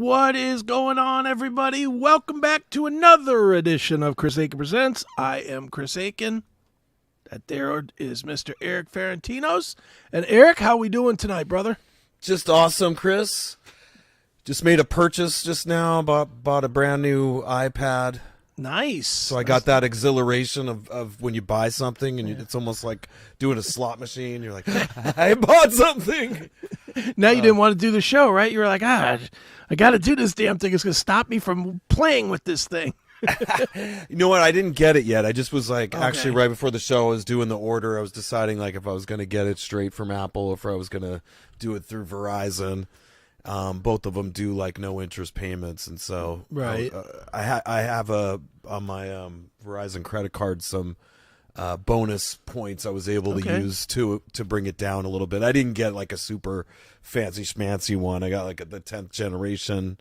What is going on, everybody? Welcome back to another edition of Chris Akin Presents. I am Chris Akin. That there is Mr. Erik Ferentinos. And Erik, how we doing tonight, brother? Just awesome, Chris. Just made a purchase just now. Bought a brand new iPad. Nice. So I got that exhilaration of when you buy something and it's almost like doing a slot machine. You're like, I bought something. Now you didn't want to do the show, right? You were like, I got to do this damn thing. It's going to stop me from playing with this thing. You know what? I didn't get it yet. I just was like, actually right before the show, I was doing the order. I was deciding like if I was going to get it straight from Apple or if I was going to do it through Verizon. Both of them do like no interest payments, and so right. I have on my Verizon credit card some bonus points I was able to use to bring it down a little bit. I didn't get like a super fancy schmancy one. I got like the 10th generation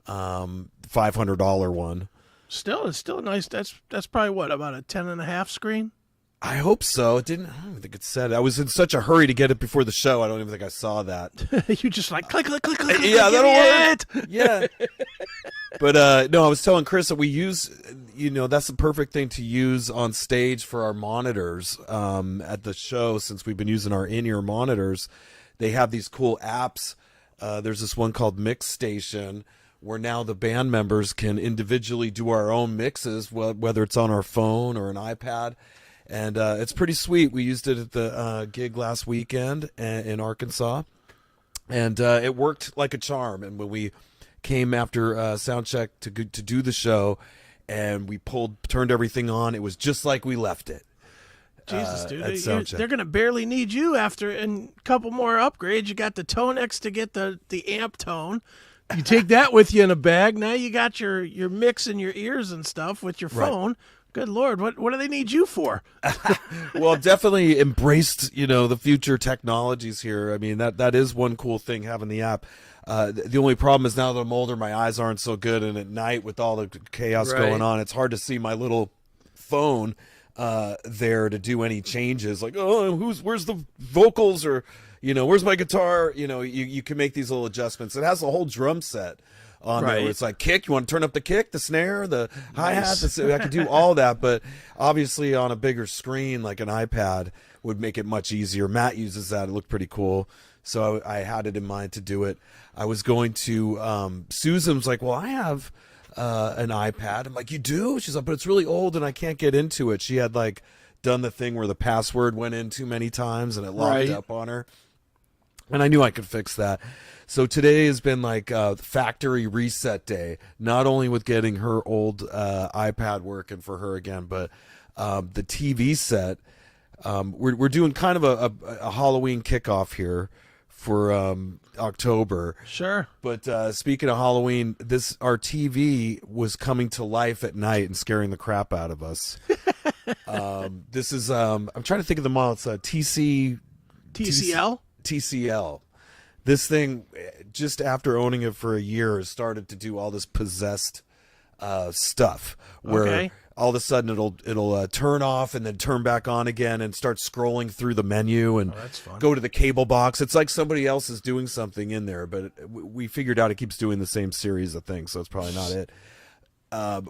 $500 one. It's still nice. That's probably what, about a 10.5 screen? I hope so. I don't even think it said it. I was in such a hurry to get it before the show. I don't even think I saw that. You just like click. Yeah, that'll work. Yeah. But no, I was telling Chris that we use, that's the perfect thing to use on stage for our monitors at the show. Since we've been using our in-ear monitors, they have these cool apps. There's this one called Mix Station, where now the band members can individually do our own mixes, whether it's on our phone or an iPad. And it's pretty sweet. We used it at the gig last weekend in Arkansas, and it worked like a charm. And when we came after sound check to do the show, and we turned everything on, it was just like we left it. Jesus, dude, they're gonna barely need you after a couple more upgrades. You got the Tonex to get the amp tone. You take that with you in a bag. Now you got your mix in your ears and stuff with your phone. Right. Good Lord, what do they need you for? Well, definitely embraced, the future technologies here. I mean, that is one cool thing, having the app. The only problem is now that I'm older, my eyes aren't so good, and at night with all the chaos going on, it's hard to see my little phone there to do any changes. Like, where's the vocals, or where's my guitar? You can make these little adjustments. It has a whole drum set on there. It's like kick. You want to turn up the kick, the snare, the hi-hat. I could do all that, but obviously on a bigger screen like an iPad would make it much easier. Matt uses that. It looked pretty cool, so I had it in mind to do it. I was going to Susan was like, well, I have an iPad. I'm like, you do? She's like, but it's really old and I can't get into it. She had like done the thing where the password went in too many times and it locked up on her, and I knew I could fix that. So today has been like factory reset day, not only with getting her old iPad working for her again, but the TV set. We're doing kind of a Halloween kickoff here for October. Sure. But speaking of Halloween, our TV was coming to life at night and scaring the crap out of us. This is I'm trying to think of the model. It's a TCL. TCL. This thing, just after owning it for a year, has started to do all this possessed stuff where all of a sudden it'll turn off and then turn back on again and start scrolling through the menu and go to the cable box. It's like somebody else is doing something in there, but we figured out it keeps doing the same series of things, so it's probably not it.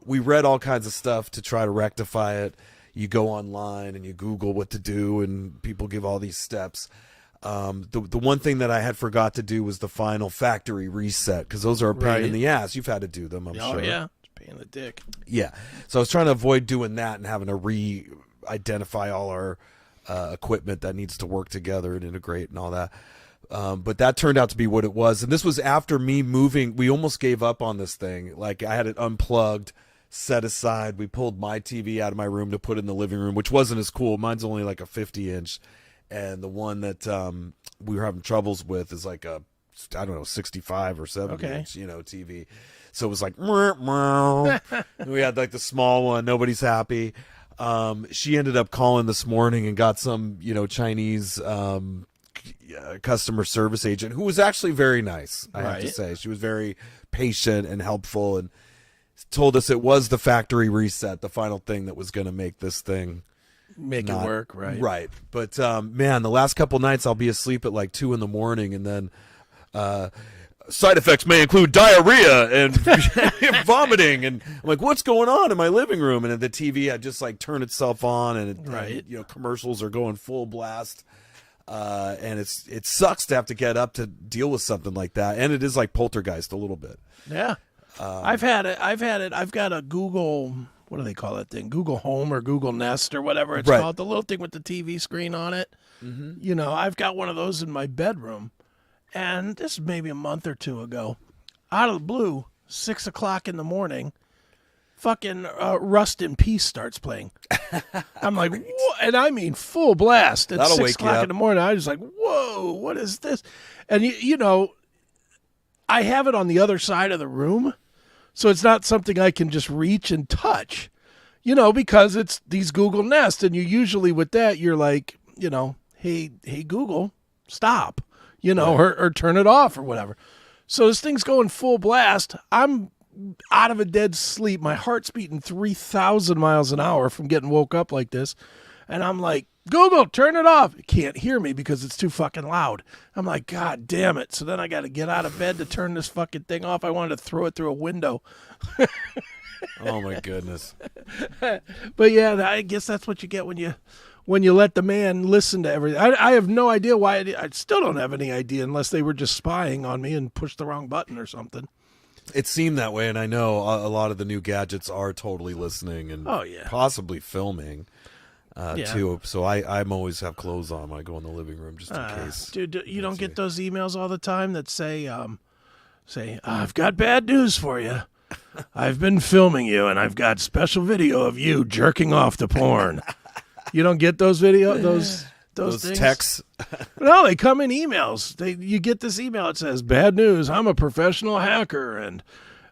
We read all kinds of stuff to try to rectify it. You go online and you Google what to do, and people give all these steps. The one thing that I had forgot to do was the final factory reset, because those are a pain in the ass. You've had to do them, I'm sure. Oh, yeah. It's a pain in the dick. Yeah. So I was trying to avoid doing that and having to re-identify all our equipment that needs to work together and integrate and all that. But that turned out to be what it was. And this was after me moving. We almost gave up on this thing. Like, I had it unplugged, set aside. We pulled my TV out of my room to put in the living room, which wasn't as cool. Mine's only like a 50-inch. And the one that we were having troubles with is like a, 65 or 70 inch, TV. So it was like, we had like the small one. Nobody's happy. She ended up calling this morning and got some, Chinese customer service agent who was actually very nice. I have to say, she was very patient and helpful, and told us it was the factory reset, the final thing that was going to make this thing it work, right. But man, the last couple nights I'll be asleep at like 2 a.m, and then side effects may include diarrhea and vomiting, and I'm like, what's going on in my living room? And the TV had just like turned itself on, and, and commercials are going full blast, and it sucks to have to get up to deal with something like that, and it is like Poltergeist a little bit. Yeah, I've had it. I've got a Google. What do they call that thing? Google Home or Google Nest or whatever it's called. The little thing with the TV screen on it. Mm-hmm. I've got one of those in my bedroom. And this is maybe a month or two ago. Out of the blue, 6 o'clock in the morning, fucking Rust in Peace starts playing. I'm like, whoa, and I mean full blast at 6 o'clock in the morning. I was like, whoa, what is this? And, I have it on the other side of the room, so it's not something I can just reach and touch, because it's these Google Nest. And you usually with that, you're like, hey, Google, stop. Or turn it off or whatever. So this thing's going full blast. I'm out of a dead sleep. My heart's beating 3,000 miles an hour from getting woke up like this. And I'm like, Google, turn it off. It can't hear me because it's too fucking loud. I'm like, God damn it. So then I got to get out of bed to turn this fucking thing off. I wanted to throw it through a window. Oh, my goodness. But, yeah, I guess that's what you get when you let the man listen to everything. I have no idea why. I still don't have any idea unless they were just spying on me and pushed the wrong button or something. It seemed that way, and I know a lot of the new gadgets are totally listening and possibly filming too. So I'm always have clothes on when I go in the living room just in case. Dude, you don't get those emails all the time that say, I've got bad news for you. I've been filming you, and I've got special video of you jerking off to porn. You don't get those those things? Texts? No, they come in emails. You get this email. It says, bad news, I'm a professional hacker, and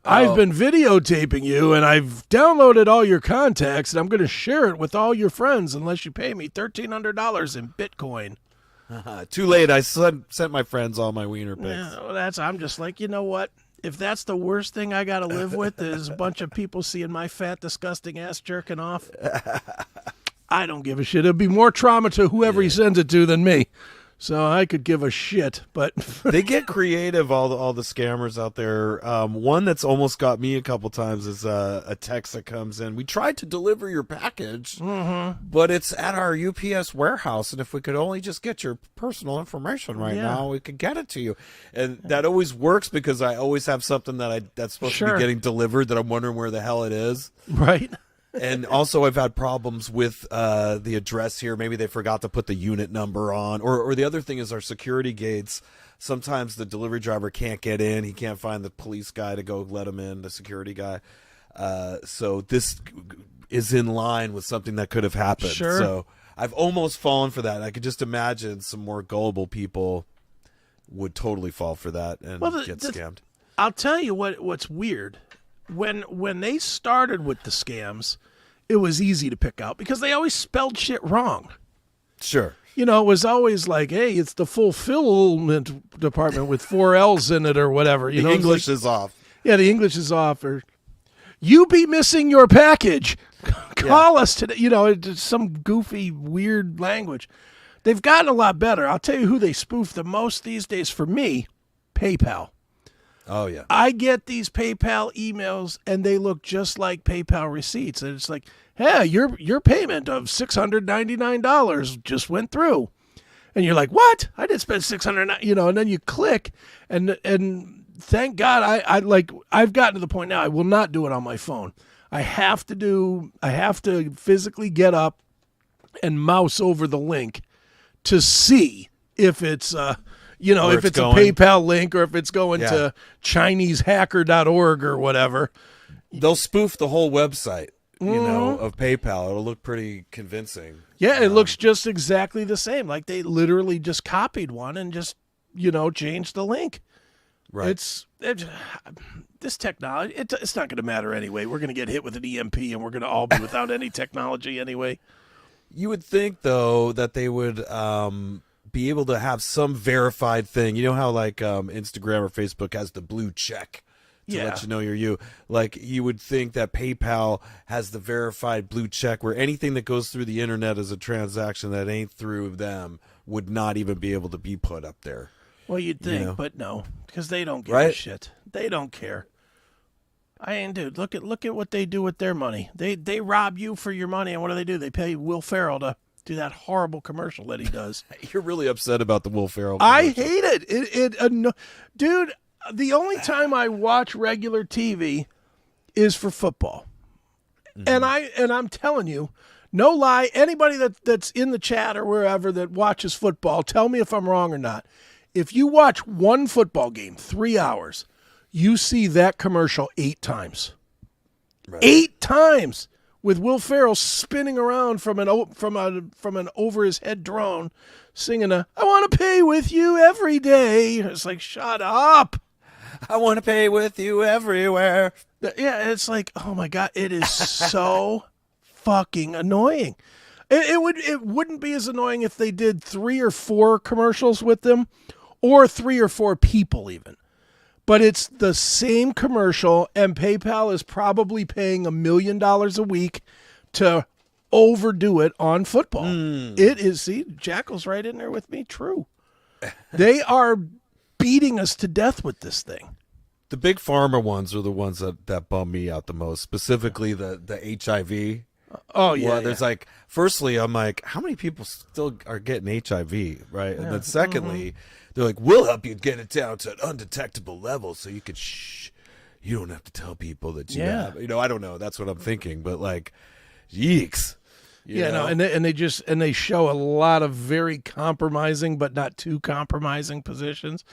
I've been videotaping you, and I've downloaded all your contacts, and I'm going to share it with all your friends unless you pay me $1,300 in Bitcoin. Too late. I sent my friends all my wiener pics. Yeah, I'm just like, you know what? If that's the worst thing I got to live with is a bunch of people seeing my fat, disgusting ass jerking off, I don't give a shit. It'll be more trauma to whoever he sends it to than me. So I could give a shit, but they get creative. All the scammers out there. One that's almost got me a couple times is a text that comes in. We tried to deliver your package, but it's at our UPS warehouse, and if we could only just get your personal information now, we could get it to you. And that always works because I always have something that's supposed to be getting delivered that I'm wondering where the hell it is. Right. And also I've had problems with the address here. Maybe they forgot to put the unit number on. Or the other thing is our security gates. Sometimes the delivery driver can't get in. He can't find the police guy to go let him in, the security guy. So this is in line with something that could have happened. Sure. So I've almost fallen for that. I could just imagine some more gullible people would totally fall for that and get scammed. I'll tell you what's weird. When they started with the scams, it was easy to pick out because they always spelled shit wrong. Sure. It was always like, hey, it's the fulfillment department with 4 L's in it or whatever. The English is off. Yeah, the English is off. Or you be missing your package. Call us today. It's some goofy, weird language. They've gotten a lot better. I'll tell you who they spoof the most these days for me, PayPal. Oh, yeah. I get these PayPal emails, and they look just like PayPal receipts. And it's like, hey, your payment of $699 just went through. And you're like, what? I didn't spend $600, and then you click, and thank God I've gotten to the point now I will not do it on my phone. I have to physically get up and mouse over the link to see if it's if it's a PayPal link or if it's going to ChineseHacker.org or whatever. They'll spoof the whole website, of PayPal. It'll look pretty convincing. Yeah, it looks just exactly the same. Like they literally just copied one and just, changed the link. Right. This technology, it's not going to matter anyway. We're going to get hit with an EMP and we're going to all be without any technology anyway. You would think, though, that they would be able to have some verified thing. You know how Instagram or Facebook has the blue check to let you know you're you. Like you would think that PayPal has the verified blue check where anything that goes through the internet as a transaction that ain't through them would not even be able to be put up there. Well, you'd think, you know? but no, because they don't give a shit. They don't care. Dude, look at what they do with their money. They rob you for your money, and what do? They pay Will Ferrell to do that horrible commercial that he does. You're really upset about the Will Ferrell commercial. I hate it. Dude, the only time I watch regular TV is for football. Mm-hmm. And I'm telling you, no lie, anybody that's in the chat or wherever that watches football, tell me if I'm wrong or not. If you watch one football game, 3 hours, you see that commercial 8 times. Right. 8 times with Will Ferrell spinning around from an over his head drone, singing "I want to pay with you every day." It's like, shut up. I want to pay with you everywhere. Yeah, it's like, oh my God, it is so fucking annoying. It wouldn't be as annoying if they did 3 or 4 commercials with them, or 3 or 4 people even. But it's the same commercial, and PayPal is probably paying $1 million a week to overdo it on football. It is, see, Jackal's right in there with me. True. They are beating us to death with this thing. The big pharma ones are the ones that bum me out the most, specifically the HIV. Oh, yeah. Well, there's like, firstly, I'm like, how many people still are getting HIV, right? And then secondly, they're like, we'll help you get it down to an undetectable level so you could you don't have to tell people that you have. I don't know. That's what I'm thinking. But like, yeeks. You know? And they show a lot of very compromising but not too compromising positions.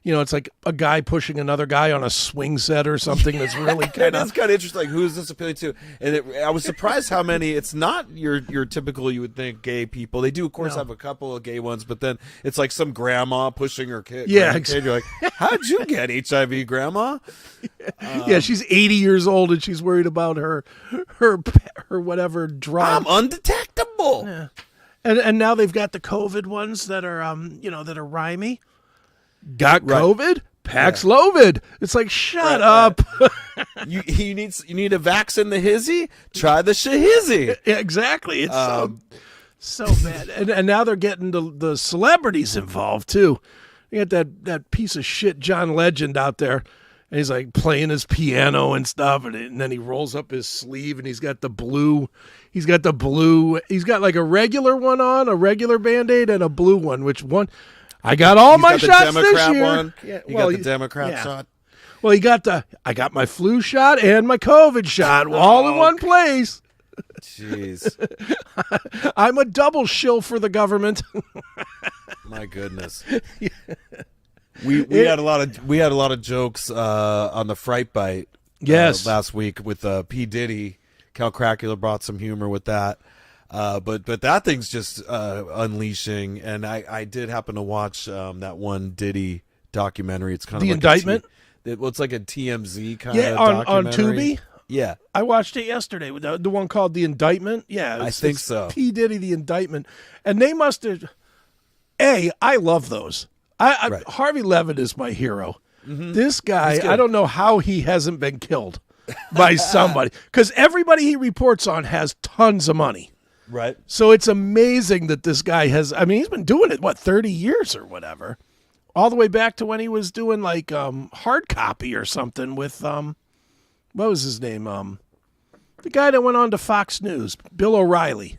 It's like a guy pushing another guy on a swing set or something that's really kind of... It's kind of interesting. Like, who is this appealing to? And I was surprised how many... It's not your typical, you would think, gay people. They do, of course, have a couple of gay ones, but then it's like some grandma pushing her kid. Yeah, kid. You're like, how'd you get HIV, grandma? Yeah, she's 80 years old and she's worried about her whatever drug. I'm undetectable. Yeah. And now they've got the COVID ones that are, that are rhymey. Got COVID? Paxlovid. It's like, shut up. You need a vaccine the hizzy? Try the shahizzy. Yeah, exactly. It's so bad. And now they're getting the celebrities involved too. You got that piece of shit John Legend out there. And he's like playing his piano and stuff, and then he rolls up his sleeve and he's got the blue. He's got like a regular one on, a regular Band-Aid, and a blue one. Which one? I got all my shots this year. One. Yeah, you got the Democrat shot. Well, I got my flu shot and my COVID shot all in one place. Jeez. I'm a double shill for the government. My goodness. Yeah. We had a lot of jokes on the Fright Bite last week with P. Diddy. Cal Cracula brought some humor with that. But that thing's just unleashing, and I did happen to watch that one Diddy documentary. It's kind of The Indictment. It's like a TMZ kind of on documentary. Tubi. Yeah, I watched it yesterday. The one called The Indictment. Yeah, I think so. P. Diddy, The Indictment, and they must have. I love those. Harvey Levin is my hero. Mm-hmm. This guy, I don't know how he hasn't been killed by somebody, because everybody he reports on has tons of money. Right. So it's amazing that this guy has, he's been doing it, 30 years or whatever, all the way back to when he was doing like hard copy or something with, what was his name? The guy that went on to Fox News, Bill O'Reilly.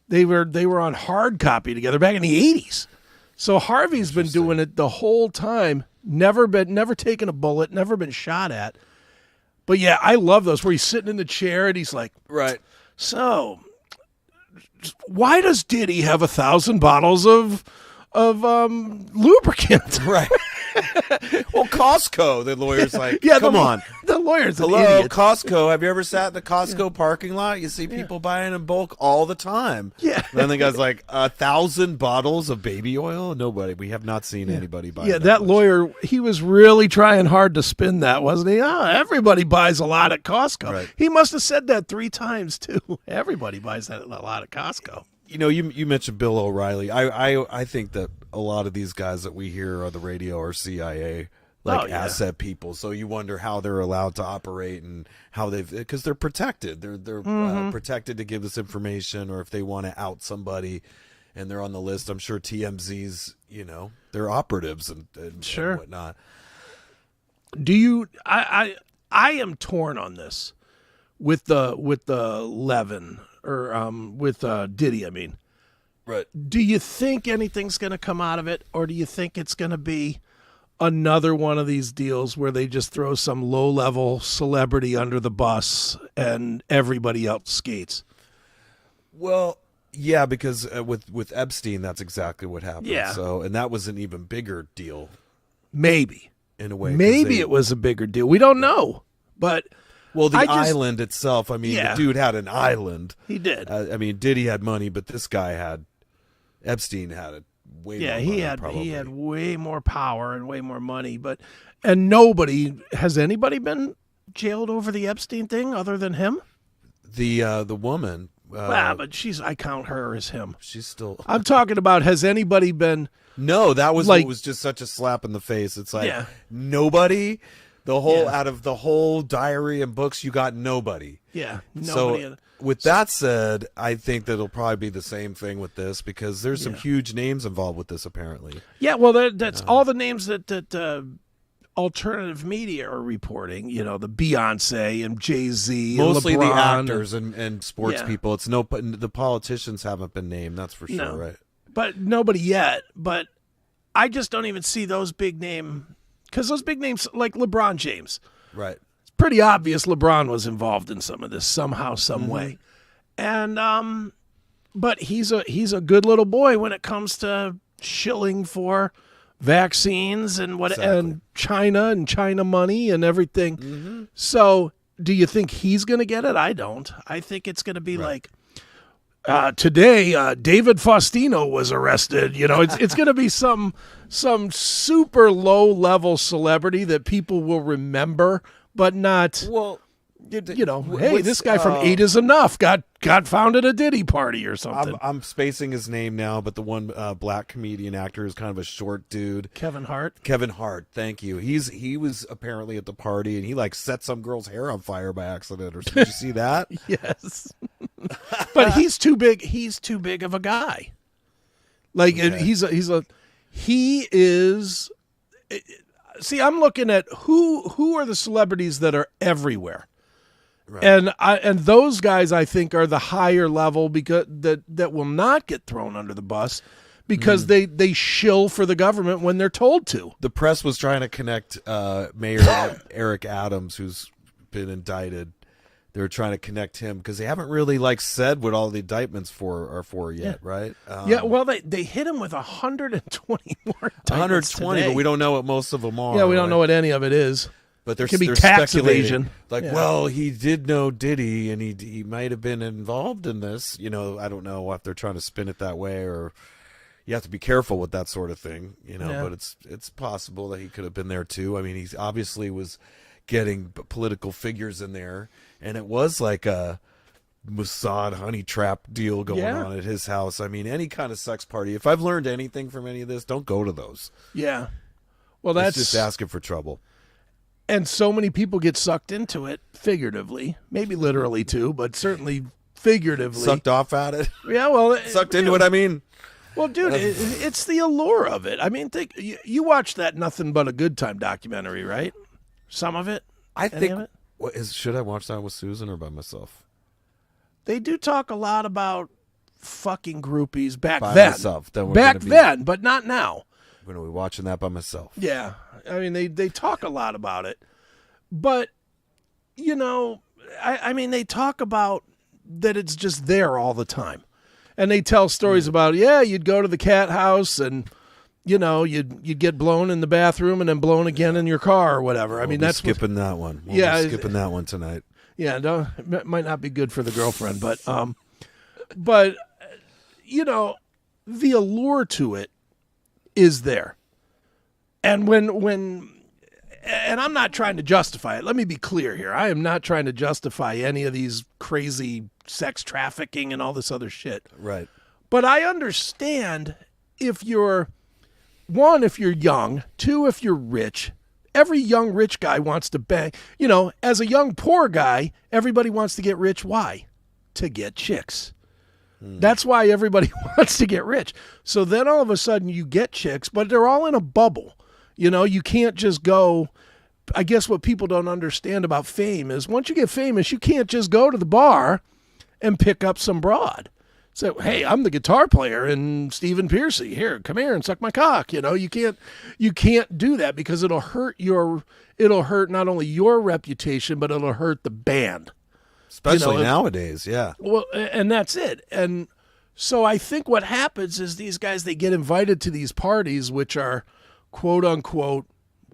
They were on hard copy together back in the 80s. So Harvey's been doing it the whole time, never taken a bullet, never been shot at. But yeah, I love those where he's sitting in the chair and he's like, right. So why does Diddy have 1,000 bottles of lubricant? Right. Well, Costco, the lawyer's like, come on. The lawyer's Hello, an idiot. Costco. Have you ever sat in the Costco parking lot? You see people buying in bulk all the time. Yeah. And then the guy's like, 1,000 bottles of baby oil? Nobody. We have not seen anybody buy that much. Lawyer, he was really trying hard to spin that, wasn't he? Everybody buys a lot at Costco. Right. He must have said that 3 times, too. Everybody buys a lot at Costco. You mentioned Bill O'Reilly. I think that a lot of these guys that we hear on the radio are CIA asset people. So you wonder how they're allowed to operate and how because they're protected. They're protected to give this information, or if they want to out somebody. and they're on the list. I'm sure TMZ's, they're operatives and sure. and whatnot. Do you? I am torn on this with the Levin or with Diddy. I mean, right? Do you think anything's going to come out of it, or do you think it's going to be another one of these deals where they just throw some low-level celebrity under the bus and everybody else skates? Well, yeah, because with Epstein, that's exactly what happened. Yeah. So, and that was an even bigger deal. Maybe. In a way. Maybe it was a bigger deal. We don't know. But well, the island itself, I mean, yeah. the dude had an island. He did. I mean, Diddy had money, but this guy Epstein had it way more money, he had way more power and way more money. And has anybody been jailed over the Epstein thing other than him? The woman. But I count her as him. She's still. I'm talking about, has anybody been? No, that was what was just such a slap in the face. It's like nobody. Out of the whole diary and books, you got nobody. Yeah, nobody. So with that said, I think that it'll probably be the same thing with this because there's some huge names involved with this apparently. Yeah, well, that's all the names that alternative media are reporting. The Beyonce and Jay-Z, mostly and the LeBron, actors and sports people. It's the politicians haven't been named. That's for sure, right? But nobody yet. But I just don't even see those big name. Because those big names like LeBron James, right? It's pretty obvious LeBron was involved in some of this somehow, some way, and but he's a good little boy when it comes to shilling for vaccines and and China money and everything. Mm-hmm. So, do you think he's going to get it? I don't. I think it's going to be like. Today, David Faustino was arrested. It's going to be some super low level celebrity that people will remember, but not. Well, hey, this guy from 8 is Enough got found at a Diddy party or something. I'm spacing his name now, but the one black comedian actor is kind of a short dude. Kevin Hart. Thank you. He was apparently at the party and he set some girl's hair on fire by accident. Or did you see that? Yes. But he's too big. He's too big of a guy. He is. See, I'm looking at who are the celebrities that are everywhere. Right. And those guys I think are the higher level because that will not get thrown under the bus because they shill for the government when they're told to. The press was trying to connect Mayor Eric Adams, who's been indicted. They were trying to connect him because they haven't really said what all the indictments are for yet, right? Well, they hit him with 120 more. 120, today. But we don't know what most of them are. Yeah, we don't know what any of it is. But it could be tax evasion. Well, he did know Diddy, and he might have been involved in this. I don't know if they're trying to spin it that way, or you have to be careful with that sort of thing. But it's possible that he could have been there too. I mean, he obviously was getting political figures in there, and it was like a Mossad honey trap deal going on at his house. I mean, any kind of sex party. If I've learned anything from any of this, don't go to those. Yeah. Well, that's just asking for trouble. And so many people get sucked into it figuratively, maybe literally too, but certainly figuratively. Sucked off at it? Yeah, well. Sucked into it, I mean. Well, dude, it's the allure of it. I mean, you watched that Nothing But a Good Time documentary, right? Some of it? I think. Should I watch that with Susan or by myself? They do talk a lot about fucking groupies back by then. Myself. Then, but not now. I'm going to be watching that by myself. Yeah. I mean, they talk a lot about it. But, I mean, they talk about that it's just there all the time. And they tell stories about, you'd go to the cat house and, you'd get blown in the bathroom and then blown again in your car or whatever. I mean, that's skipping that one. We'll be skipping that one tonight. Yeah, it might not be good for the girlfriend, but the allure to it is there. And and I'm not trying to justify it. Let me be clear here. I am not trying to justify any of these crazy sex trafficking and all this other shit. Right. But I understand if you're young, 2, if you're rich. Every young rich guy wants to bang. As a young poor guy, everybody wants to get rich. Why? To get chicks. That's why everybody wants to get rich. So then all of a sudden you get chicks, but they're all in a bubble. You know, you can't just go. I guess what people don't understand about fame is once you get famous, you can't just go to the bar and pick up some broad. So, hey, I'm the guitar player and Stephen Piercy. Here, come here and suck my cock. You know, you can't do that because it'll hurt not only your reputation, but it'll hurt the band. Especially nowadays, yeah. Well, and that's it. And so I think what happens is these guys, they get invited to these parties, which are quote unquote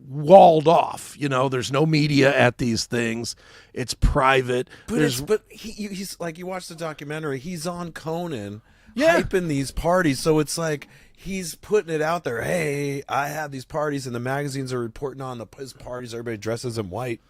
walled off. You know, there's no media at these things. It's private. But he's like, you watch the documentary, he's on Conan hyping these parties. So it's like he's putting it out there. Hey, I have these parties, and the magazines are reporting on his parties. Everybody dresses in white.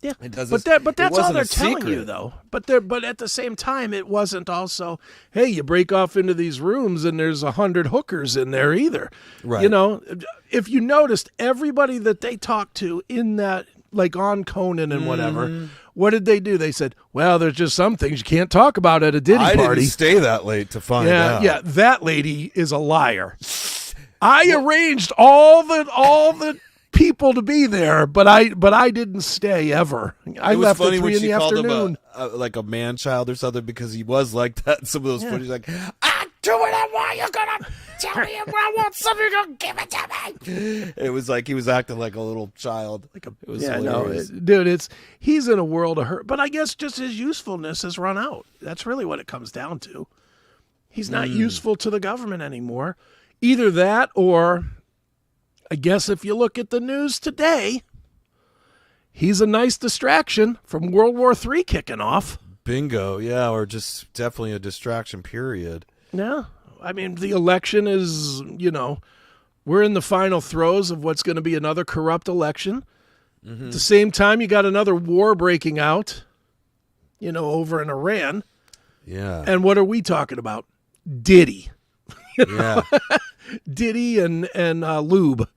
Yeah, but that's all they're telling you, though. But at the same time, it wasn't also, hey, you break off into these rooms and there's 100 hookers in there either. Right. You know, if you noticed, everybody that they talked to in that, like on Conan and whatever, what did they do? They said, well, there's just some things you can't talk about at a Diddy party. I didn't stay that late to find out. Yeah, that lady is a liar. I arranged all the people to be there, but I didn't stay ever. I left at 3 in the afternoon. Like a man child or something, because he was like that. Some of those footage, like, I'm doing it. Why you gonna tell me if I want something? You're gonna give it to me. It was like he was acting like a little child. It was hilarious. Dude, he's in a world of hurt. But I guess just his usefulness has run out. That's really what it comes down to. He's not useful to the government anymore. Either that, or I guess if you look at the news today, he's a nice distraction from World War III kicking off. Bingo, yeah, or just definitely a distraction, period. Yeah, I mean, the election is, you know, we're in the final throes of what's going to be another corrupt election. At the same time, you got another war breaking out, you know, over in Iran. Yeah. And what are we talking about? Diddy. Yeah. Diddy and lube.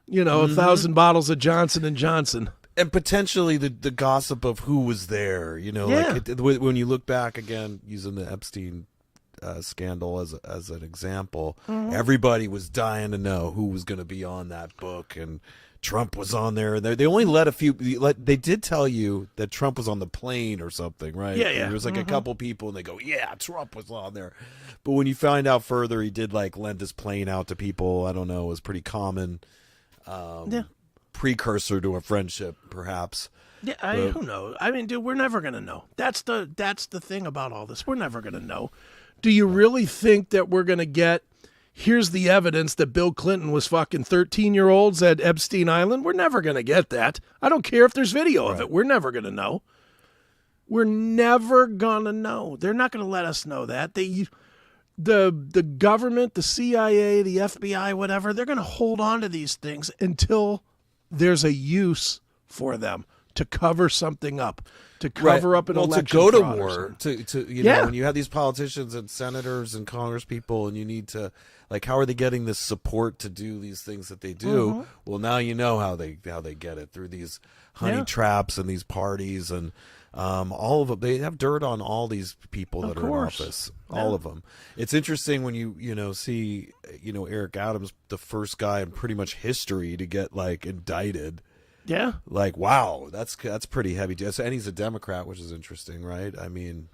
You know, 1,000 bottles of Johnson & Johnson. And potentially the gossip of who was there, you know, like when you look back again, using the Epstein scandal as an example, everybody was dying to know who was going to be on that book, and Trump was on there. They only let a few. They did tell you that Trump was on the plane or something, right? Yeah. There was like a couple people, and they go, "Yeah, Trump was on there." But when you find out further, he did like lend his plane out to people. I don't know. It was pretty common. Precursor to a friendship, perhaps. Yeah, who knows? I mean, dude, we're never gonna know. That's the thing about all this. We're never gonna know. Do you really think that we're gonna get? Here's the evidence that Bill Clinton was fucking 13-year-olds at Epstein Island. We're never gonna get that. I don't care if there's video of it. We're never gonna know. We're never gonna know. They're not gonna let us know that. The government, the CIA, the FBI, whatever, they're going to hold on to these things until there's a use for them to cover something up, to cover up an election. To go to war, to you know, when you have these politicians and senators and Congress people, and you need to, like, how are they getting this support to do these things that they do? Well, now you know how they get it, through these honey traps and these parties and. All of them, they have dirt on all these people that are in office, all of them. It's interesting when you see, Eric Adams, the first guy in pretty much history to get like indicted. Yeah. Like, wow, that's pretty heavy. And he's a Democrat, which is interesting, right? I mean,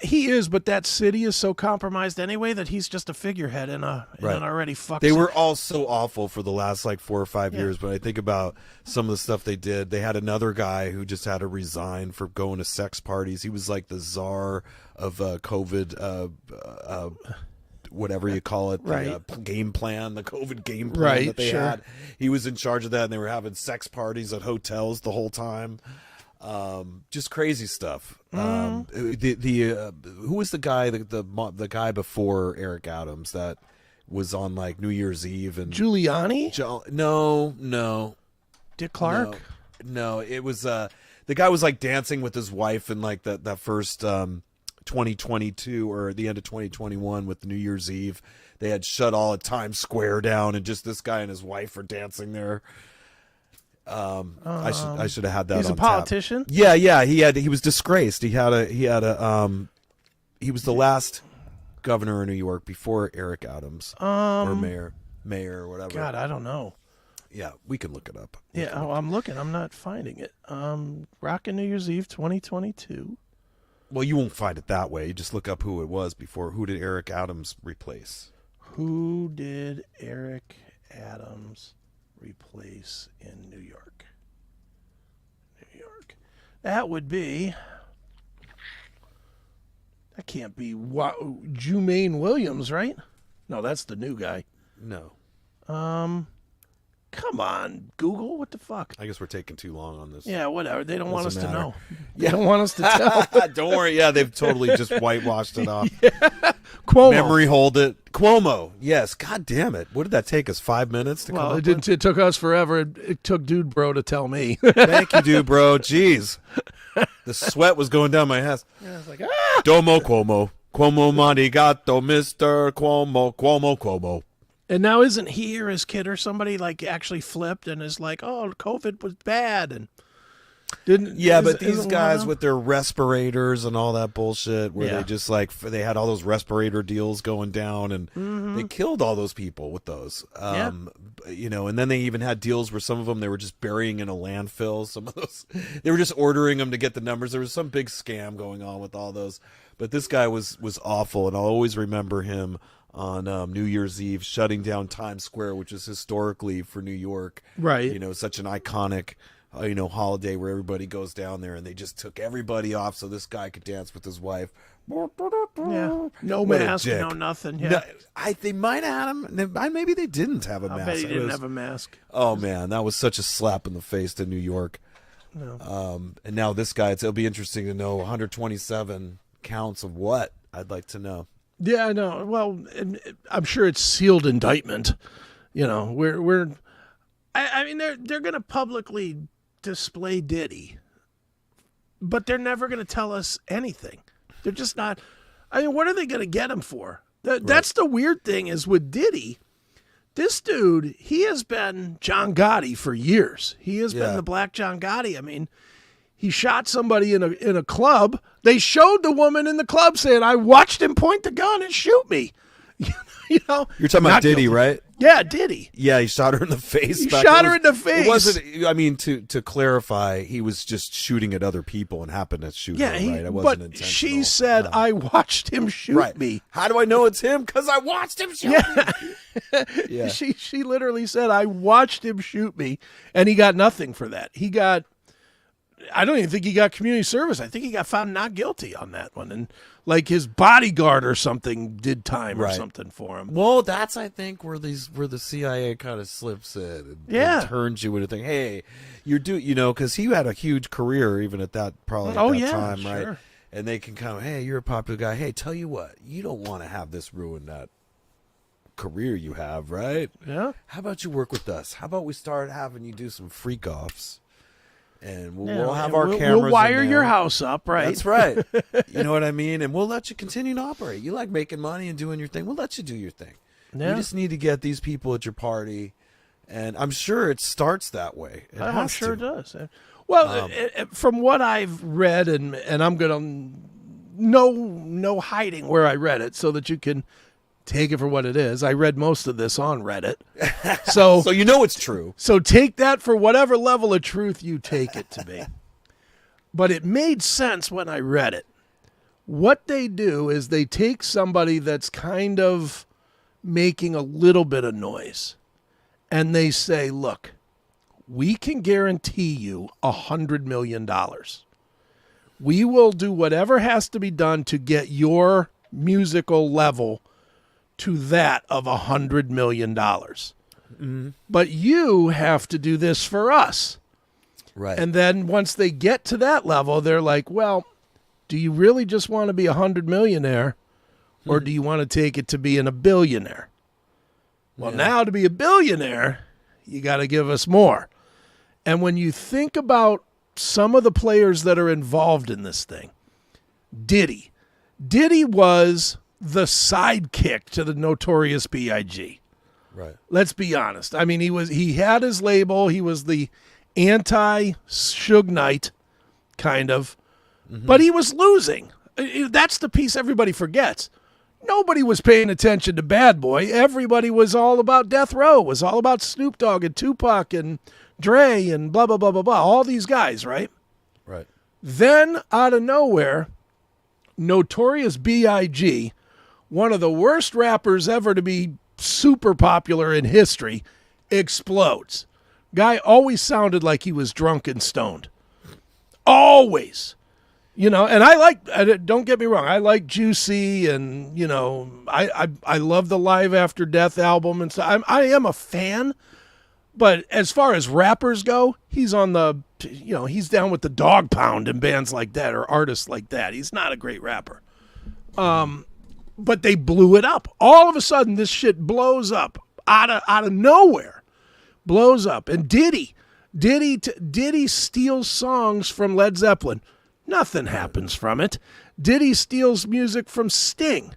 he is, but that city is so compromised anyway that he's just a figurehead in an already fucked. They were all so awful for the last like 4 or 5 years, but I think about some of the stuff they did. They had another guy who just had to resign for going to sex parties. He was like the czar of COVID, whatever you call it, the game plan, the COVID game plan that they had. He was in charge of that, and they were having sex parties at hotels the whole time. Just crazy stuff. Who was the guy, the guy before Eric Adams that was on like New Year's Eve and Giuliani? No. Dick Clark? No, it was the guy was like dancing with his wife in like that first 2022 or the end of 2021 with New Year's Eve. They had shut all of Times Square down, and just this guy and his wife are dancing there. I should have had that. He's on a politician. Tap. Yeah. He was disgraced. He was the last governor of New York before Eric Adams or mayor or whatever? God, I don't know. Yeah, we can look it up. I'm looking. I'm not finding it. Rockin' New Year's Eve 2022. Well, you won't find it that way. You just look up who it was before. Who did Eric Adams replace? Who did Eric Adams replace in New York? New York. That would be... That can't be Jumaine Williams, right? No, that's the new guy. No. Come on, Google. What the fuck? I guess we're taking too long on this. Yeah, whatever. They don't want us Doesn't to matter. know. They don't want us to tell. Don't worry. Yeah, they've totally just whitewashed it off. Cuomo. Memory hold it. Cuomo. Yes. God damn it. What did that take us? 5 minutes to come up It didn't. It took us forever. It took Dude Bro to tell me. Thank you, dude, bro. Jeez. The sweat was going down my ass. I was like, ah! Domo Cuomo. Cuomo Manigato, Mr. Cuomo, Cuomo. And now isn't he or his kid or somebody like actually flipped and is like, oh, COVID was bad and didn't. Yeah, but these guys with their respirators and all that bullshit where Yeah. they just like, they had all those respirator deals going down and they killed all those people with those. You know, and then they even had deals where some of them they were just burying in a landfill. Some of those, they were just ordering them to get the numbers. There was some big scam going on with all those. But this guy was awful, and I'll always remember him on New Year's Eve shutting down Times Square, which is historically for New York, Right. You know, such an iconic, you know, holiday where everybody goes down there, and they just took everybody off so this guy could dance with his wife. Yeah. No What a mask, dick. no nothing. Yeah. No, they might have had him. Maybe they didn't have a I mask. bet he didn't have a mask. Oh man, that was such a slap in the face to New York. No. And now this guy, it'll be interesting to know 127 counts of what. I'd like to know. Yeah, I know. Well, I'm sure it's sealed indictment. You know, I mean, they're going to publicly display Diddy, but they're never going to tell us anything. They're just not. I mean, what are they going to get him for? That's the weird thing is with Diddy, this dude, he has been John Gotti for years. He has been the Black John Gotti. I mean, he shot somebody in a club. They showed the woman in the club saying, I watched him point the gun and shoot me. You know, you're talking about Diddy, guilty. Right? Yeah, Diddy. Yeah, he shot her in the face. He shot her in the face. It wasn't. I mean, to clarify, he was just shooting at other people and happened to shoot her. Right? It wasn't intentional. She said, "I watched him shoot me." How do I know it's him? Because I watched him shoot me. Yeah. She literally said, "I watched him shoot me," and he got nothing for that. He got. I don't even think he got community service. I think he got found not guilty on that one, and like his bodyguard or something did time or something for him. Well, that's I think where the CIA kind of slips in and turns you into think, hey, you know, because he had a huge career even at that time, right? Sure. And they can kind of, hey, you're a popular guy. Hey, tell you what, you don't want to have this ruin that career you have, right? Yeah. How about you work with us? How about we start having you do some freak offs? And we'll have our cameras. We'll wire your house up, right? That's right. You know what I mean? And we'll let you continue to operate. You like making money and doing your thing. We'll let you do your thing. Yeah. You just need to get these people at your party. And I'm sure it starts that way. I'm sure it does. Well, from what I've read, and I'm going to no hiding where I read it so that you can take it for what it is. I read most of this on Reddit. So you know it's true. So take that for whatever level of truth you take it to be. But it made sense when I read it. What they do is they take somebody that's kind of making a little bit of noise and they say, look, we can guarantee you $100 million. We will do whatever has to be done to get your musical level to that of $100 million. Mm-hmm. But you have to do this for us. Right. And then once they get to that level, they're like, well, do you really just want to be $100 millionaire or do you want to take it to being a billionaire? Well, now to be a billionaire, you got to give us more. And when you think about some of the players that are involved in this thing, Diddy was the sidekick to the Notorious B.I.G. Right. Let's be honest. I mean, he had his label. He was the anti-Suge Knight, kind of. Mm-hmm. But he was losing. That's the piece everybody forgets. Nobody was paying attention to Bad Boy. Everybody was all about Death Row, was all about Snoop Dogg and Tupac and Dre and blah, blah, blah, blah, blah. All these guys, right? Right. Then, out of nowhere, Notorious B.I.G., one of the worst rappers ever to be super popular in history, explodes. Guy always sounded like he was drunk and stoned. Always. You know, and don't get me wrong, I like Juicy, and, you know, I love the Live After Death album and stuff. I am a fan, but as far as rappers go, he's on the, you know, he's down with the Dog Pound and bands like that, or artists like that. He's not a great rapper. But they blew it up. All of a sudden, this shit blows up out of nowhere. Blows up. And Diddy steals songs from Led Zeppelin. Nothing happens from it. Diddy steals music from Sting.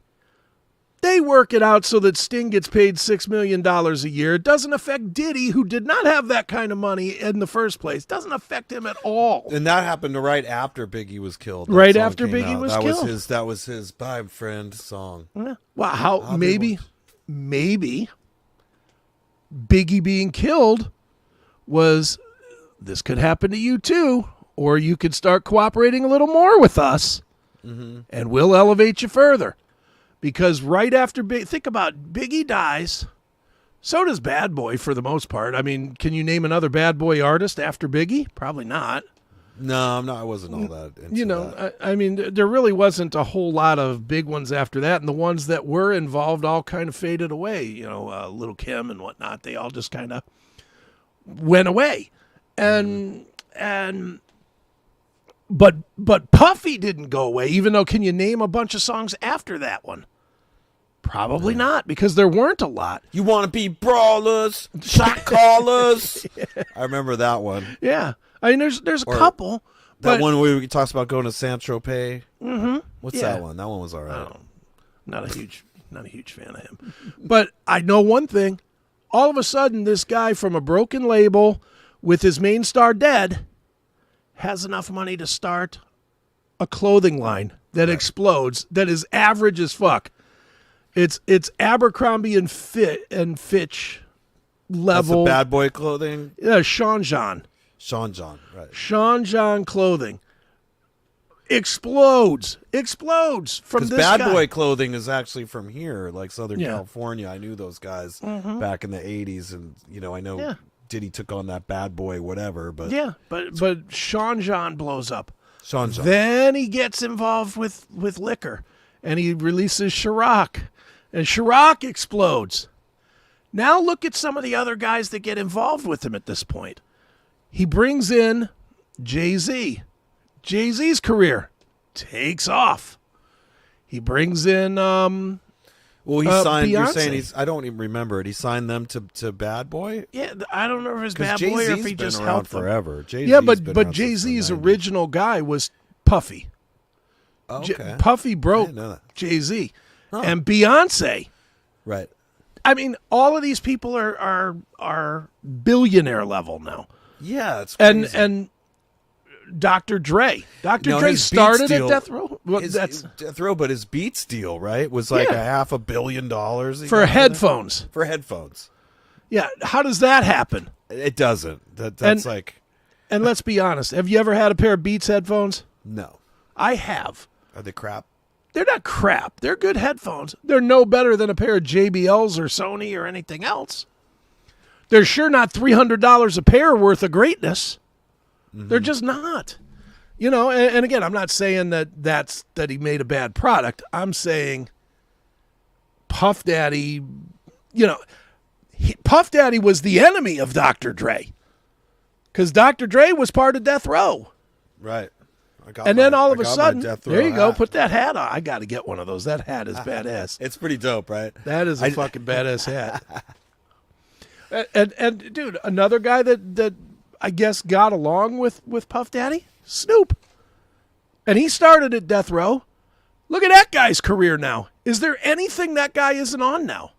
They work it out so that Sting gets paid $6 million a year. It doesn't affect Diddy, who did not have that kind of money in the first place. It doesn't affect him at all. And that happened right after Biggie was killed. Right after Biggie was killed. That was his Bye Friend song. Yeah. Well, maybe Biggie being killed was, this could happen to you too, or you could start cooperating a little more with us, and we'll elevate you further. Because right after think about Biggie dies, so does Bad Boy for the most part. I mean, can you name another Bad Boy artist after Biggie? Probably not. No, I'm not. I wasn't all that into you know, that. I mean, there really wasn't a whole lot of big ones after that, and the ones that were involved all kind of faded away. You know, Little Kim and whatnot, they all just kind of went away. But Puffy didn't go away, even though, can you name a bunch of songs after that one? Probably not, because there weren't a lot. You want to be brawlers, shot callers. Yeah. I remember that one. Yeah. I mean, there's a couple. That one where he talks about going to Saint-Tropez. Mm-hmm. What's that one? That one was all right. Not a huge fan of him. But I know one thing. All of a sudden, this guy from a broken label with his main star dead has enough money to start a clothing line that explodes, that is average as fuck. It's Abercrombie and Fitch level. That's the Bad Boy clothing? Yeah, Sean John, right. Sean John clothing. Explodes from this guy. Bad Boy clothing is actually from here, like Southern California. I knew those guys back in the 80s, and, you know, I know Diddy took on that Bad Boy whatever, but but Sean John blows up. Sean John. Then he gets involved with liquor, and he releases Chirac, and Chirac explodes. Now look at some of the other guys that get involved with him at this point. He brings in Jay-Z. Jay-Z's career takes off. He brings in well, he signed. Beyonce. You're saying I don't even remember it. He signed them to Bad Boy. Yeah, I don't know if it's Bad Jay-Z's Boy or if he just been helped around forever. Yeah, but Jay-Z's original guy was Puffy. Oh, okay. Puffy broke Jay-Z, and Beyonce. Right. I mean, all of these people are billionaire level now. Yeah, it's crazy. And Dr. Dre. Dre started at Death Row. Well, that's Death Row, but his Beats deal, right, was like $500 million for headphones. For headphones. Yeah. How does that happen? It doesn't. That's like. And let's be honest. Have you ever had a pair of Beats headphones? No. I have. Are they crap? They're not crap. They're good headphones. They're no better than a pair of JBLs or Sony or anything else. They're sure not $300 a pair worth of greatness. They're just not. You know, and again, I'm not saying that he made a bad product. I'm saying Puff Daddy, you know, Puff Daddy was the enemy of Dr. Dre. Because Dr. Dre was part of Death Row. Right. Then all of a sudden, there you go, put that hat on. I got to get one of those. That hat is badass. It's pretty dope, right? That is a fucking badass hat. And dude, another guy that I guess got along with Puff Daddy, Snoop. And he started at Death Row. Look at that guy's career now. Is there anything that guy isn't on now?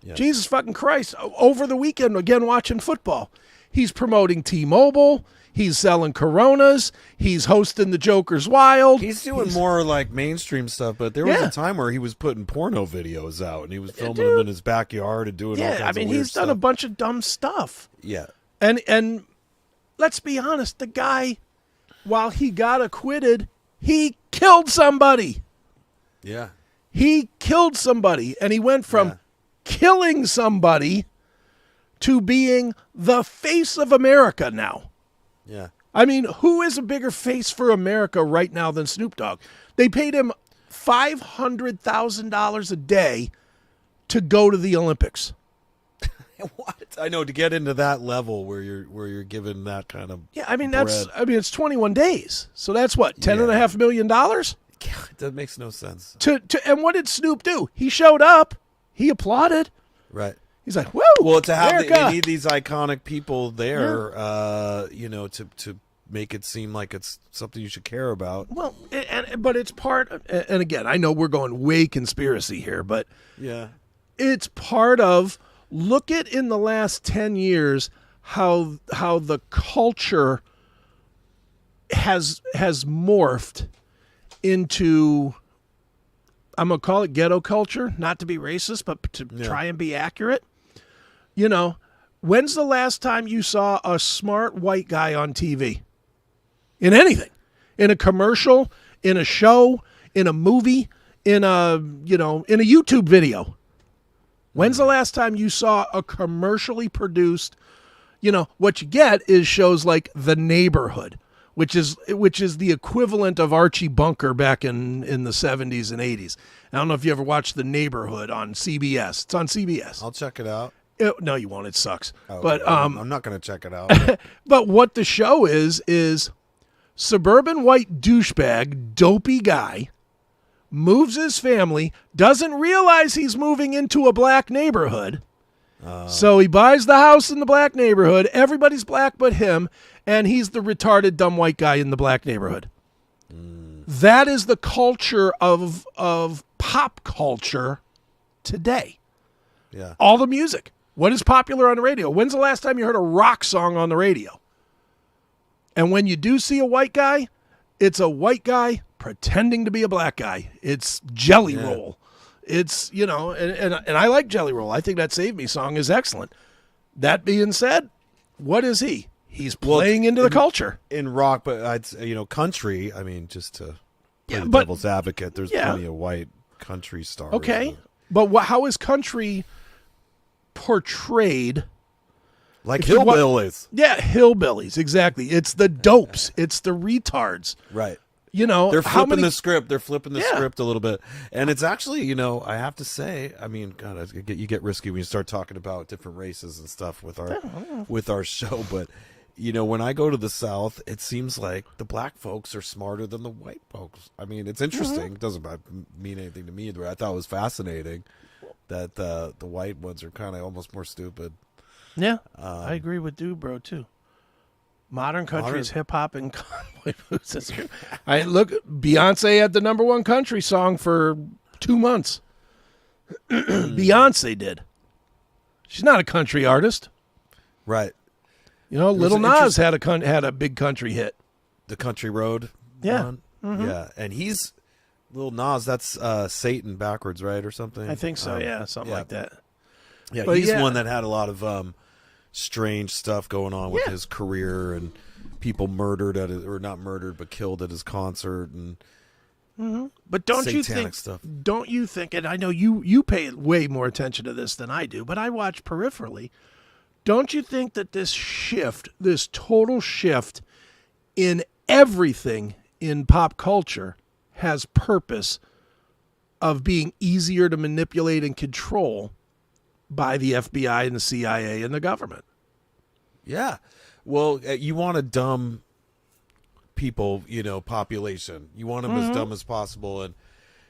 Yeah. Jesus fucking Christ. Over the weekend, again, watching football, He's promoting T-Mobile. He's selling Coronas. He's hosting the Joker's Wild. He's doing more like mainstream stuff, but there was a time where he was putting porno videos out, and he was filming them in his backyard and doing all kinds of weird he's done stuff. a bunch of dumb stuff. Yeah. And let's be honest, the guy, while he got acquitted, he killed somebody. Yeah. He killed somebody, and he went from killing somebody to being the face of America now. Yeah. I mean, who is a bigger face for America right now than Snoop Dogg? They paid him $500,000 a day to go to the Olympics. What? I know, to get into that level where you're given that kind of it's 21 days. So that's what, $10.5 million? That makes no sense. And what did Snoop do? He showed up. He applauded. Right. He's like, woo! Well, to have America. they need these iconic people there, to make it seem like it's something you should care about. Well, but it's part of, and again, I know we're going way conspiracy here, but it's part of, look at in the last 10 years how the culture has morphed into, I'm going to call it ghetto culture, not to be racist, but to try and be accurate. You know, when's the last time you saw a smart white guy on TV? In anything. In a commercial, in a show, in a movie, in a YouTube video. When's the last time you saw a commercially produced, what you get is shows like The Neighborhood, which is the equivalent of Archie Bunker back in the 70s and 80s. I don't know if you ever watched The Neighborhood on CBS. It's on CBS. I'll check it out. No, you won't. It sucks. Oh, but I'm not going to check it out. But what the show is suburban white douchebag, dopey guy, moves his family, doesn't realize he's moving into a black neighborhood. So he buys the house in the black neighborhood. Everybody's black but him, and he's the retarded, dumb white guy in the black neighborhood. That is the culture of pop culture today. Yeah. All the music. What is popular on the radio? When's the last time you heard a rock song on the radio? And when you do see a white guy, it's a white guy pretending to be a black guy. It's Jelly Roll. It's, and I like Jelly Roll. I think that Save Me song is excellent. That being said, what is he? He's playing into the culture. In rock, but country, I mean, just to play the devil's advocate, there's plenty of white country stars. Okay. But how is country portrayed? Like hillbillies. Hillbillies, exactly. It's the dopes. It's the retards. Right. They're flipping the script. They're flipping the script a little bit. And it's actually, I have to say, I mean, God, you get risky when you start talking about different races and stuff with our show. But, when I go to the South, it seems like the black folks are smarter than the white folks. I mean, it's interesting. It doesn't mean anything to me either. I thought it was fascinating that the white ones are kind of almost more stupid. Yeah, I agree with Dubro too. Modern country is hip hop and cowboy blues. That's true. Look, Beyonce had the #1 country song for 2 months. Beyonce did. She's not a country artist, right? Lil Nas had a big country hit. The Country Road. Yeah, yeah, and he's Lil Nas. That's Satan backwards, right, or something? I think so. Something like that. Yeah, but he's one that had a lot of strange stuff going on with his career, and people murdered not murdered, but killed at his concert, and but don't you think? And I know you pay way more attention to this than I do, but I watch peripherally. Don't you think that this total shift in everything in pop culture has purpose of being easier to manipulate and control by the FBI and the CIA and the government? Yeah. Well, you want a dumb people, population. You want them as dumb as possible. And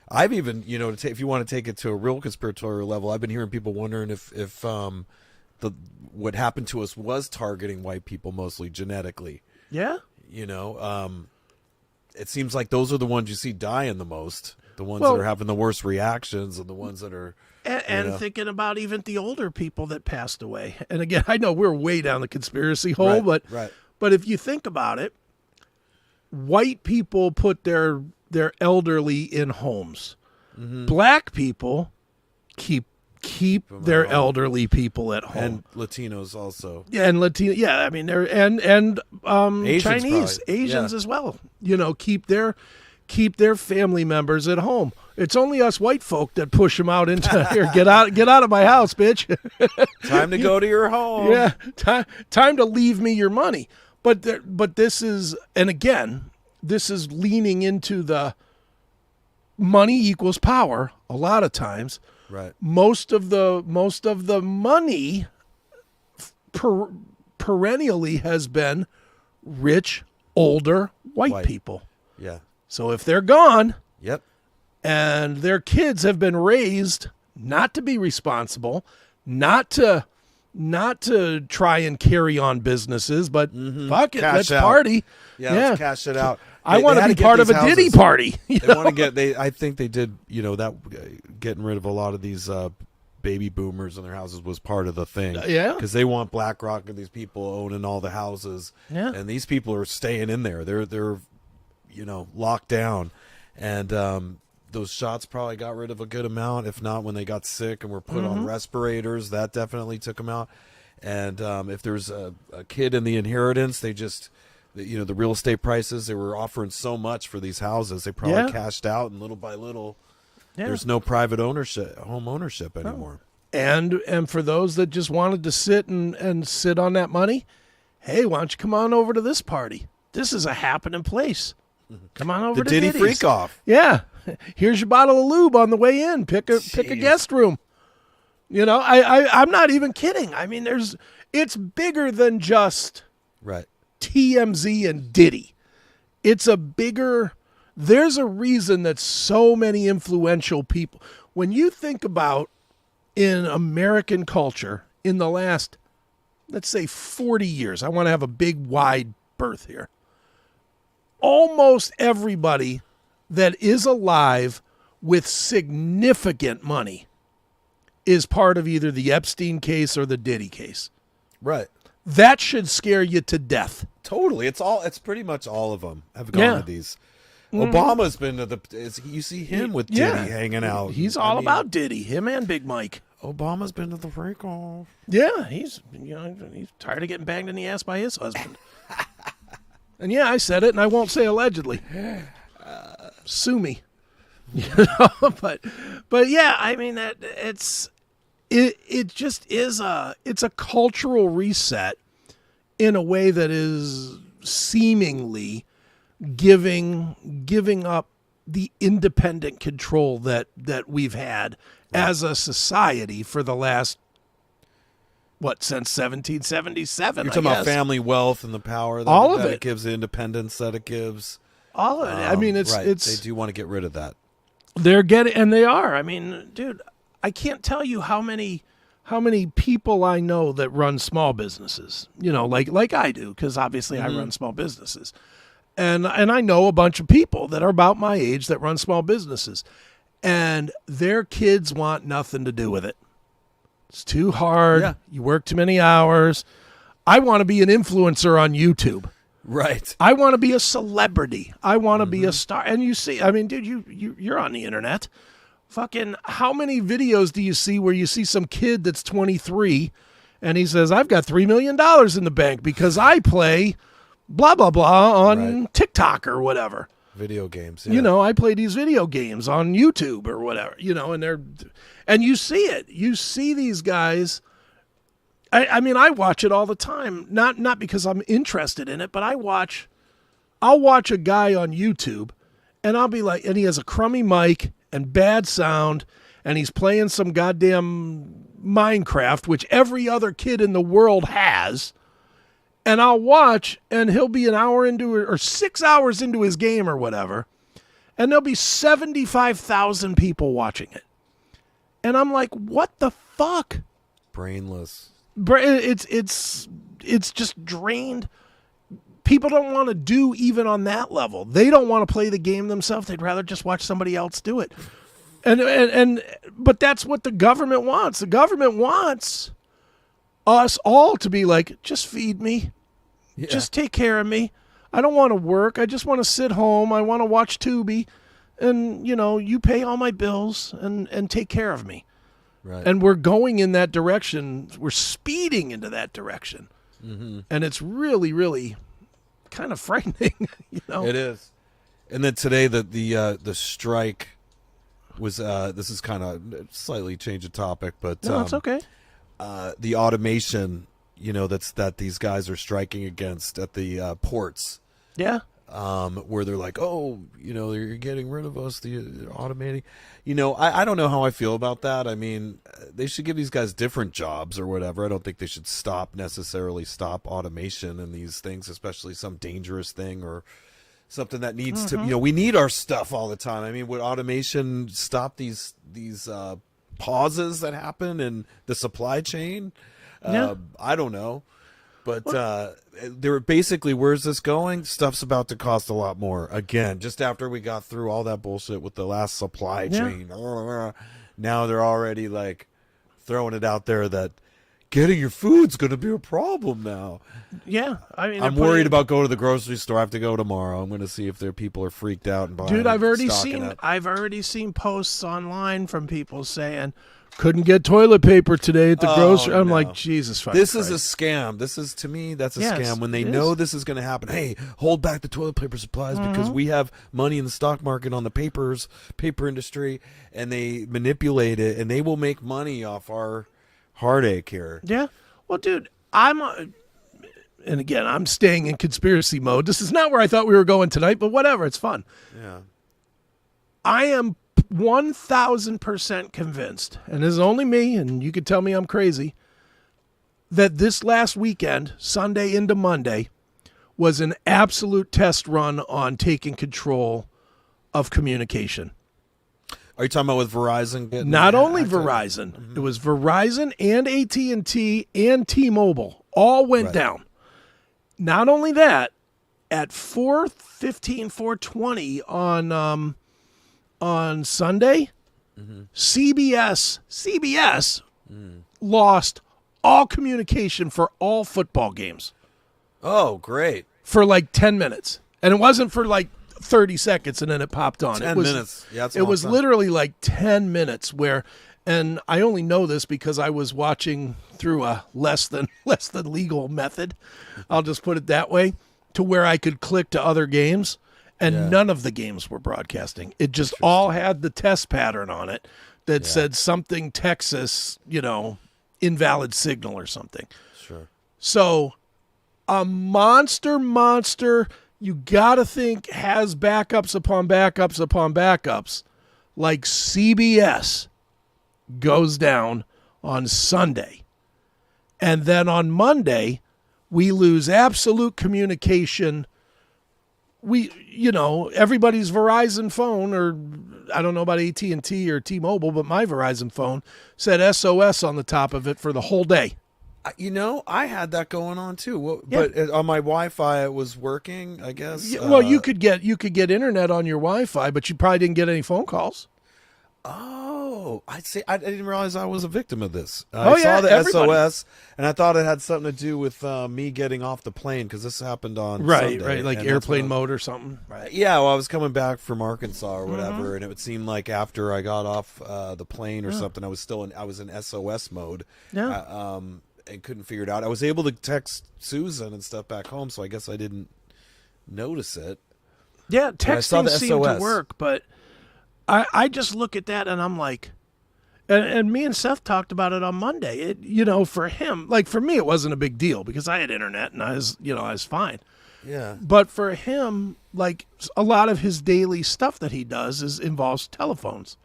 I've even, if you want to take it to a real conspiratorial level, I've been hearing people wondering if what happened to us was targeting white people mostly genetically. Yeah. It seems like those are the ones you see dying the most. The ones that are having the worst reactions and the ones that are... And thinking about even the older people that passed away. And again, I know we're way down the conspiracy hole, but if you think about it, white people put their elderly in homes. Mm-hmm. Black people keep their elderly people at home. And Latinos also. Yeah, and Latino. Yeah, I mean they're and Asians Chinese, probably. Asians as well. Keep their family members at home. It's only us white folk that push them out into here. Get out of my house, bitch. Time to go to your home. Yeah, time to leave me your money. But this is, and again, this is leaning into the money equals power. A lot of times, right? Most of the money perennially has been rich, older white people. Yeah. So if they're gone, yep, and their kids have been raised not to be responsible, not to try and carry on businesses, but fuck it, let's party. Yeah, let's cash it out. I want to be part of a Diddy party. They want to get. I think they did. That getting rid of a lot of these baby boomers in their houses was part of the thing. Yeah, because they want BlackRock and these people owning all the houses. Yeah, and these people are staying in there. They're locked down, and those shots probably got rid of a good amount. If not, when they got sick and were put on respirators, that definitely took them out. And if there's a kid in the inheritance, they just, the real estate prices, they were offering so much for these houses, they probably cashed out, and little by little, there's no private ownership, home ownership anymore. And for those that just wanted to sit and sit on that money, hey, why don't you come on over to this party? This is a happening place. Come on over to Diddy Diddy's. Freak Off. Yeah. Here's your bottle of lube on the way in. Pick a guest room. I'm not even kidding. I mean, it's bigger than just TMZ and Diddy. There's a reason that so many influential people, when you think about in American culture in the last, let's say 40 years, I want to have a big wide berth here. Almost everybody that is alive with significant money is part of either the Epstein case or the Diddy case. Right. That should scare you to death. Totally. It's pretty much all of them have gone to these. Obama's been to you see him with Diddy hanging out. He's all about Diddy, him and Big Mike. Obama's been to the freak off. Yeah, he's tired of getting banged in the ass by his husband. And yeah, I said it, and I won't say allegedly. Sue me. But yeah, I mean it just is it's a cultural reset in a way that is seemingly giving up the independent control that we've had as a society for the last since 1777. You're talking about family wealth and the power that it gives, the independence that it gives. All of it. I mean, it's they do want to get rid of that. They're getting, and they are. I mean, dude, I can't tell you how many people I know that run small businesses. Like I do, because obviously I run small businesses, and I know a bunch of people that are about my age that run small businesses, and their kids want nothing to do with it. It's too hard. Yeah. You work too many hours. I want to be an influencer on YouTube. Right. I want to be a celebrity. I want to be a star. And you see, I mean, dude, you're on the internet. Fucking, how many videos do you see where you see some kid that's 23 and he says, I've got $3 million in the bank because I play blah, blah, blah on TikTok or whatever. Video games. Yeah. I play these video games on YouTube or whatever, and you see it. You see these guys. I mean, I watch it all the time, not because I'm interested in it, but I'll watch a guy on YouTube and I'll be like, and he has a crummy mic and bad sound and he's playing some goddamn Minecraft, which every other kid in the world has. And I'll watch, and he'll be an hour into it, or 6 hours into his game or whatever, and there'll be 75,000 people watching it. And I'm like, what the fuck? Brainless. It's just drained. people don't want to do even on that level. They don't want to play the game themselves. They'd rather just watch somebody else do it. But that's what the government wants. The government wants us all to be like, just feed me. Yeah. Just take care of me. I don't want to work. I just want to sit home. I want to watch Tubi. And, you pay all my bills and take care of me. Right. And we're going in that direction. We're speeding into that direction. Mm-hmm. And it's really, really kind of frightening. It is. And then today the strike was this is kind of slightly change of topic, but no, it's okay. The automation, that these guys are striking against at the ports. Yeah. Where they're like, oh, you're getting rid of us, the automating. I don't know how I feel about that. I mean, they should give these guys different jobs or whatever. I don't think they should necessarily stop automation in these things, especially some dangerous thing or something that needs to, we need our stuff all the time. I mean, would automation stop these pauses that happen in the supply chain? Yeah. I don't know. But they were basically, where's this going? Stuff's about to cost a lot more. Again, just after we got through all that bullshit with the last supply chain. Now they're already like throwing it out there that getting your food's going to be a problem now. Yeah. I mean, I'm worried about going to the grocery store. I have to go tomorrow. I'm going to see if there people are freaked out and buying. Dude, I've already seen posts online from people saying, couldn't get toilet paper today at the grocery. I'm like, Jesus fucking This Christ. is a scam. To me, that's a scam. When they know this is going to happen, hey, hold back the toilet paper supplies because we have money in the stock market on the paper industry, and they manipulate it, and they will make money off our heartache here. Yeah. Well, dude, and again, I'm staying in conspiracy mode. This is not where I thought we were going tonight, but whatever. It's fun. Yeah. I am 1,000% convinced, and this is only me, and you could tell me I'm crazy, that this last weekend, Sunday into Monday, was an absolute test run on taking control of communication. Are you talking about with Verizon? Not only Verizon. Mm-hmm. It was Verizon and AT&T and T-Mobile. All went down. Not only that, at 4:15, 4:20 on Sunday, CBS lost all communication for all football games. Oh, great. For like 10 minutes. And it wasn't for like 30 seconds and then it popped on. 10 minutes. Yeah, that's it was literally like 10 minutes where, and I only know this because I was watching through a less than legal method. I'll just put it that way, to where I could click to other games. And none of the games were broadcasting. It just all had the test pattern on it that said something Texas, invalid signal or something. Sure. So a monster, you got to think, has backups upon backups upon backups, like CBS goes down on Sunday. And then on Monday, we lose absolute communication. Everybody's Verizon phone, or I don't know about AT&T or T-Mobile, but my Verizon phone said SOS on the top of it for the whole day. I had that going on too. But on my Wi-Fi, it was working, I guess. Well, you could get internet on your Wi-Fi, but you probably didn't get any phone calls. Oh, I didn't realize I was a victim of this. I saw the everybody. SOS, and I thought it had something to do with me getting off the plane because this happened on Sunday, like airplane mode or something. Right. Yeah, well, I was coming back from Arkansas or whatever, and it would seem like after I got off the plane or something, I was in SOS mode. Yeah. And couldn't figure it out. I was able to text Susan and stuff back home, so I guess I didn't notice it. Yeah, texting seemed to work, but I just look at that and I'm like, and me and Seth talked about it on Monday. For him, like for me, it wasn't a big deal because I had internet and I was fine. Yeah. But for him, like a lot of his daily stuff that he does involves telephones.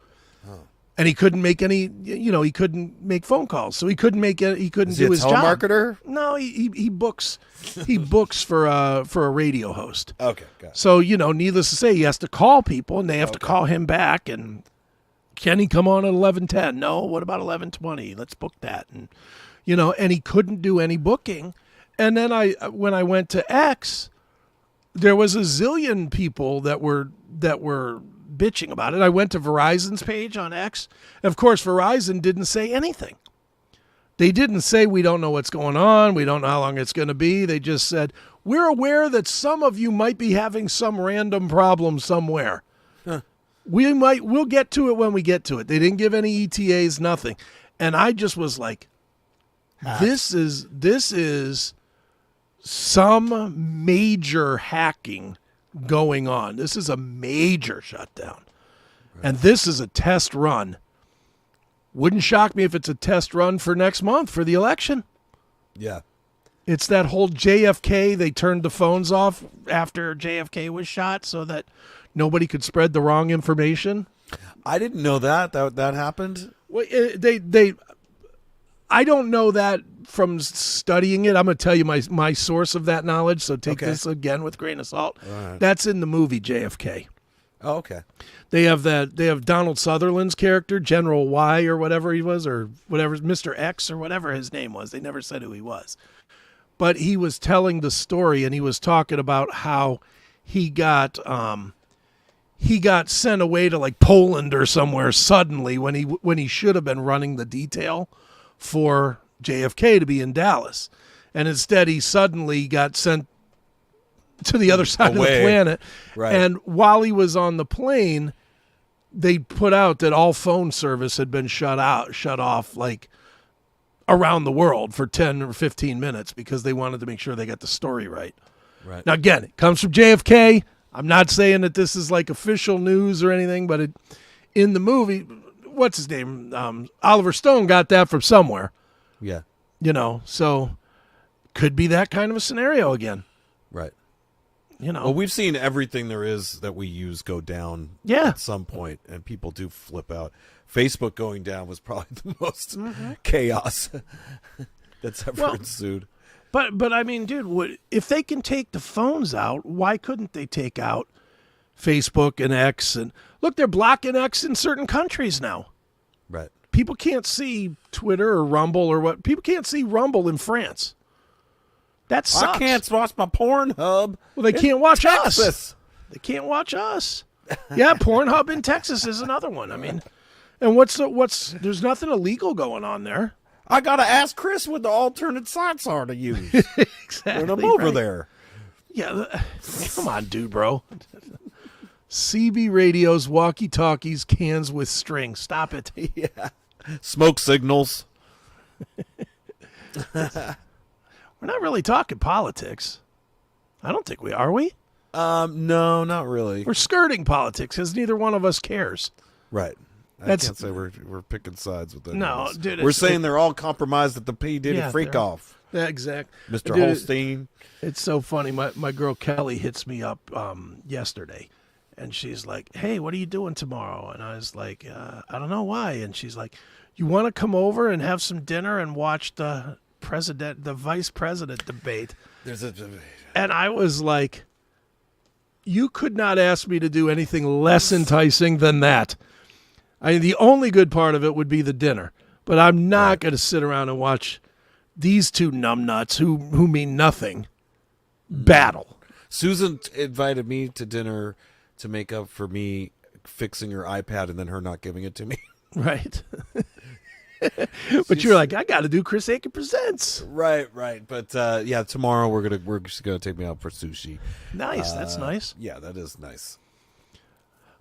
Oh. And he couldn't make any, he couldn't make phone calls, so he couldn't do his job. Telemarketer? No, he books for a radio host. Okay, got it. So needless to say, he has to call people, and they have to call him back. And can he come on at 11:10? No. What about 11:20? Let's book that. And and he couldn't do any booking. And then when I went to X, there was a zillion people that were bitching about it. I went to Verizon's page on X. And of course, Verizon didn't say anything. They didn't say, we don't know what's going on. We don't know how long it's going to be. They just said, we're aware that some of you might be having some random problem somewhere. Huh. We'll get to it when we get to it. They didn't give any ETAs, nothing. And I just was like, this is some major hacking going on. This is a major shutdown. Right. And this is a test run. Wouldn't shock me if it's a test run for next month for the election. Yeah. It's that whole JFK, they turned the phones off after JFK was shot so that nobody could spread the wrong information. I didn't know that happened. Well, I don't know that from studying it. I'm going to tell you my source of that knowledge, so take this again with a grain of salt. Right. That's in the movie JFK. Oh, okay. They have Donald Sutherland's character, General Y or whatever he was, or whatever, Mr. X or whatever his name was. They never said who he was. But he was telling the story, and he was talking about how he got sent away to like Poland or somewhere suddenly when he should have been running the detail for JFK to be in Dallas. And instead he suddenly got sent to the other side of the planet. Right. And while he was on the plane, they put out that all phone service had been shut off like around the world for 10 or 15 minutes because they wanted to make sure they got the story right. Right. Now, again, it comes from JFK. I'm not saying that this is like official news or anything, but in the movie, what's his name? Oliver Stone got that from somewhere. Yeah. So could be that kind of a scenario again. Right. Well, we've seen everything there is that we use go down at some point, and people do flip out. Facebook going down was probably the most chaos that's ever ensued. But I mean, dude, if they can take the phones out, why couldn't they take out Facebook and X? And look, they're blocking X in certain countries now. Right. People can't see Twitter or Rumble or what. People can't see Rumble in France. That sucks. I can't watch my Pornhub. Well, they can't watch us. They can't watch us. Yeah, Pornhub in Texas is another one. I mean, and there's nothing illegal going on there. I got to ask Chris what the alternate sites are to use. Exactly. When I'm over there. Yeah. Come on, dude, bro. CB radios, walkie-talkies, cans with string. Stop it. Yeah. Smoke signals. We're not really talking politics. I don't think we are. We? No, not really. We're skirting politics because neither one of us cares. Right. I can't say we're picking sides with them. No, dude. We're saying they're all compromised at the P. Diddy freak-off. Yeah, exactly. Mr. Holstein. It's so funny. My girl Kelly hits me up yesterday, and she's like, hey, what are you doing tomorrow? And I was like, I don't know why. And she's like, you want to come over and have some dinner and watch the vice president debate? And I was like, you could not ask me to do anything less enticing than that. I mean, the only good part of it would be the dinner, but I'm not going to sit around and watch these two numbnuts who mean nothing battle. Susan invited me to dinner to make up for me fixing her iPad and then her not giving it to me. Right. But you're like, I got to do Chris Akin Presents. Right. But tomorrow we're just gonna take me out for sushi. Nice. That's nice. Yeah, that is nice.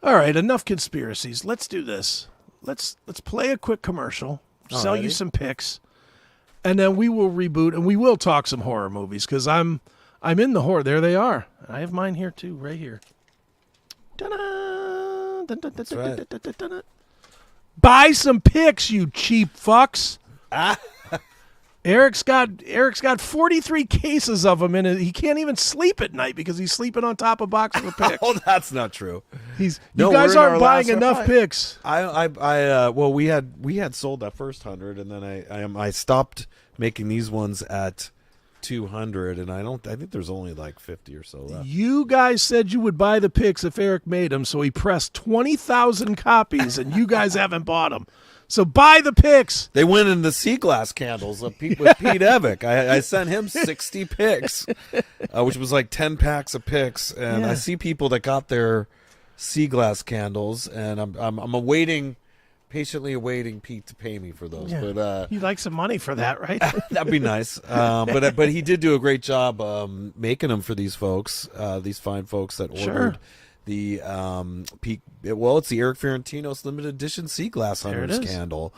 All right, enough conspiracies. Let's do this. Let's play a quick commercial, sell you some picks, and then we will reboot and we will talk some horror movies because I'm in the horror. There they are. I have mine here too, right here. That's right. Buy some picks, you cheap fucks. Eric's got 43 cases of them in it. He can't even sleep at night because he's sleeping on top of boxes of picks. Oh, that's not true. You guys aren't buying enough picks. Well, we had sold that first 100, and then I stopped making these ones at 200, and I think there's only like 50 or so left. You guys said you would buy the picks if Erik made them, so he pressed 20,000 copies, and you guys haven't bought them. So buy the picks. They went in the sea glass candles with Pete Evick. I sent him 60 picks, which was like 10 packs of picks. And I see people that got their sea glass candles, and I'm patiently awaiting Pete to pay me for those. Yeah. But you'd like some money for that, right? that'd be nice. But he did do a great job making them for these folks, these fine folks that ordered. The it's the Erik Ferentinos limited edition Sea Glass Hunters candle.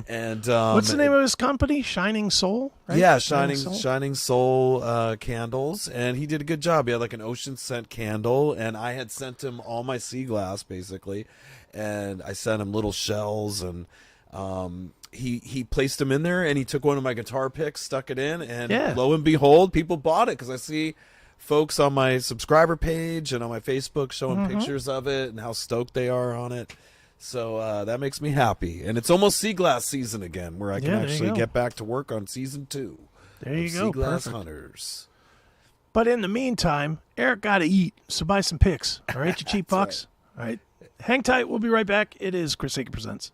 And what's the name of his company? Shining Soul, right? Yeah, Shining Soul candles, and he did a good job. He had like an ocean scent candle, and I had sent him all my sea glass basically, and I sent him little shells, and he placed them in there, and he took one of my guitar picks, stuck it in, and lo and behold, people bought it because I see folks on my subscriber page and on my Facebook showing pictures of it and how stoked they are on it. So that makes me happy. And it's almost sea glass season again, where I can actually get back to work on season 2. There you go. Sea Glass Hunters. But in the meantime, Erik got to eat, so buy some picks. All right, you cheap fucks. Right. All right. Hang tight. We'll be right back. It is Chris Akin Presents.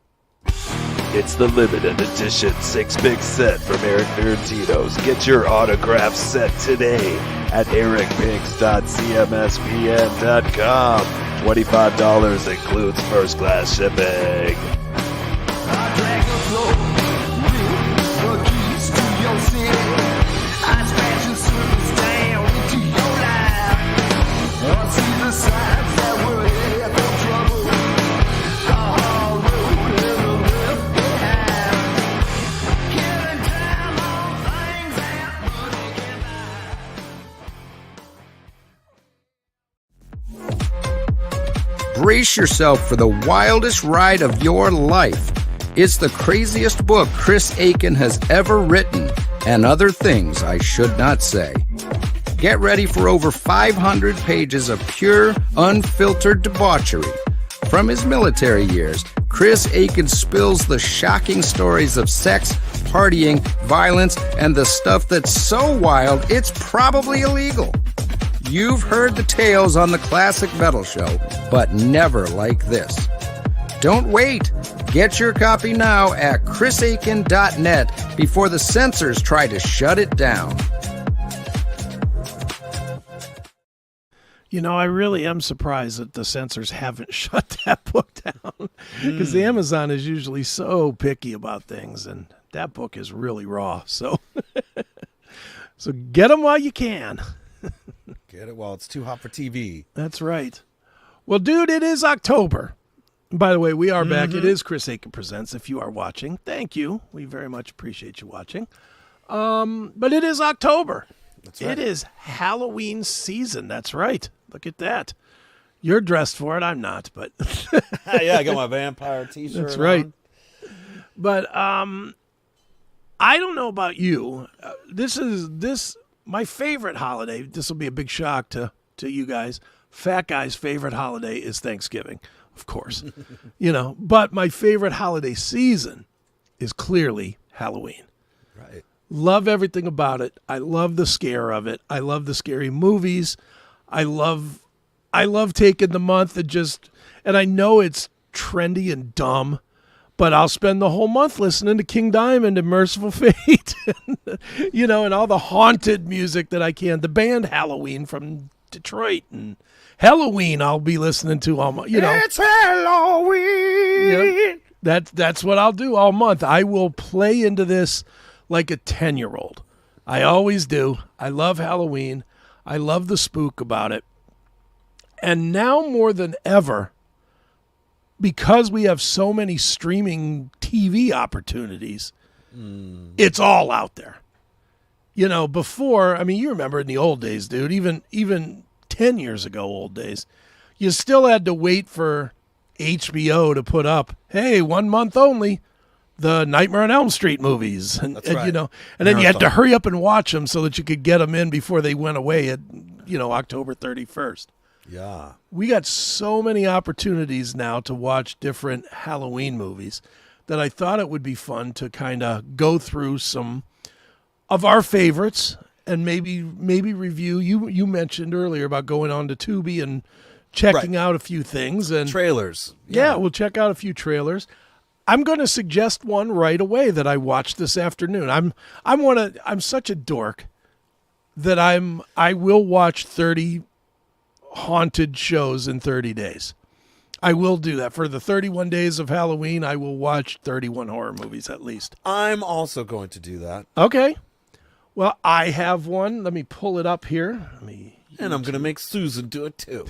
It's the limited edition 6-pick set from Erik Ferentinos. Get your autograph set today at erikpicks.cmspn.com. $25 includes first class shipping. Brace yourself for the wildest ride of your life. It's the craziest book Chris Akin has ever written, and other things I should not say. Get ready for over 500 pages of pure, unfiltered debauchery. From his military years, Chris Akin spills the shocking stories of sex, partying, violence, and the stuff that's so wild it's probably illegal. You've heard the tales on the Classic Metal Show, but never like this. Don't wait. Get your copy now at chrisakin.net before the censors try to shut it down. You know, I really am surprised that the censors haven't shut that book down, because the Amazon is usually so picky about things, and that book is really raw. So, so get them while you can. Get it while it's too hot for TV. That's right. Well, dude, it is October. By the way, we are back. It is Chris Akin Presents. If you are watching, thank you. We very much appreciate you watching. But it is October. That's right. It is Halloween season. That's right. Look at that. You're dressed for it. I'm not, but yeah, I got my vampire T-shirt. That's right. On. But I don't know about you. This my favorite holiday. This will be a big shock to you guys. Fat guy's favorite holiday is Thanksgiving, of course. But my favorite holiday season is clearly Halloween. Right. Love everything about it. I love the scare of it. I love the scary movies. I love taking the month and I know it's trendy and dumb, but I'll spend the whole month listening to King Diamond and Merciful Fate, and all the haunted music that I can. The band Halloween from Detroit, and Halloween I'll be listening to all month. It's Halloween. That's what I'll do all month. I will play into this like a 10-year-old. I always do. I love Halloween. I love the spook about it. And now more than ever, because we have so many streaming TV opportunities, it's all out there. Before, you remember in the old days, dude, even 10 years ago, old days, you still had to wait for HBO to put up, hey, 1 month only, the Nightmare on Elm Street movies. And then you had to hurry up and watch them so that you could get them in before they went away at, October 31st. Yeah. We got so many opportunities now to watch different Halloween movies that I thought it would be fun to kind of go through some of our favorites and maybe review. You mentioned earlier about going on to Tubi and checking out a few things and trailers. Yeah, we'll check out a few trailers. I'm going to suggest one right away that I watched this afternoon. I'm such a dork that I will watch 30 haunted shows in 30 days. I will do that. For the 31 days of Halloween, I will watch 31 horror movies at least. I'm also going to do that. Okay. Well, I have one. Let me pull it up here. And I'm going to make Susan do it too.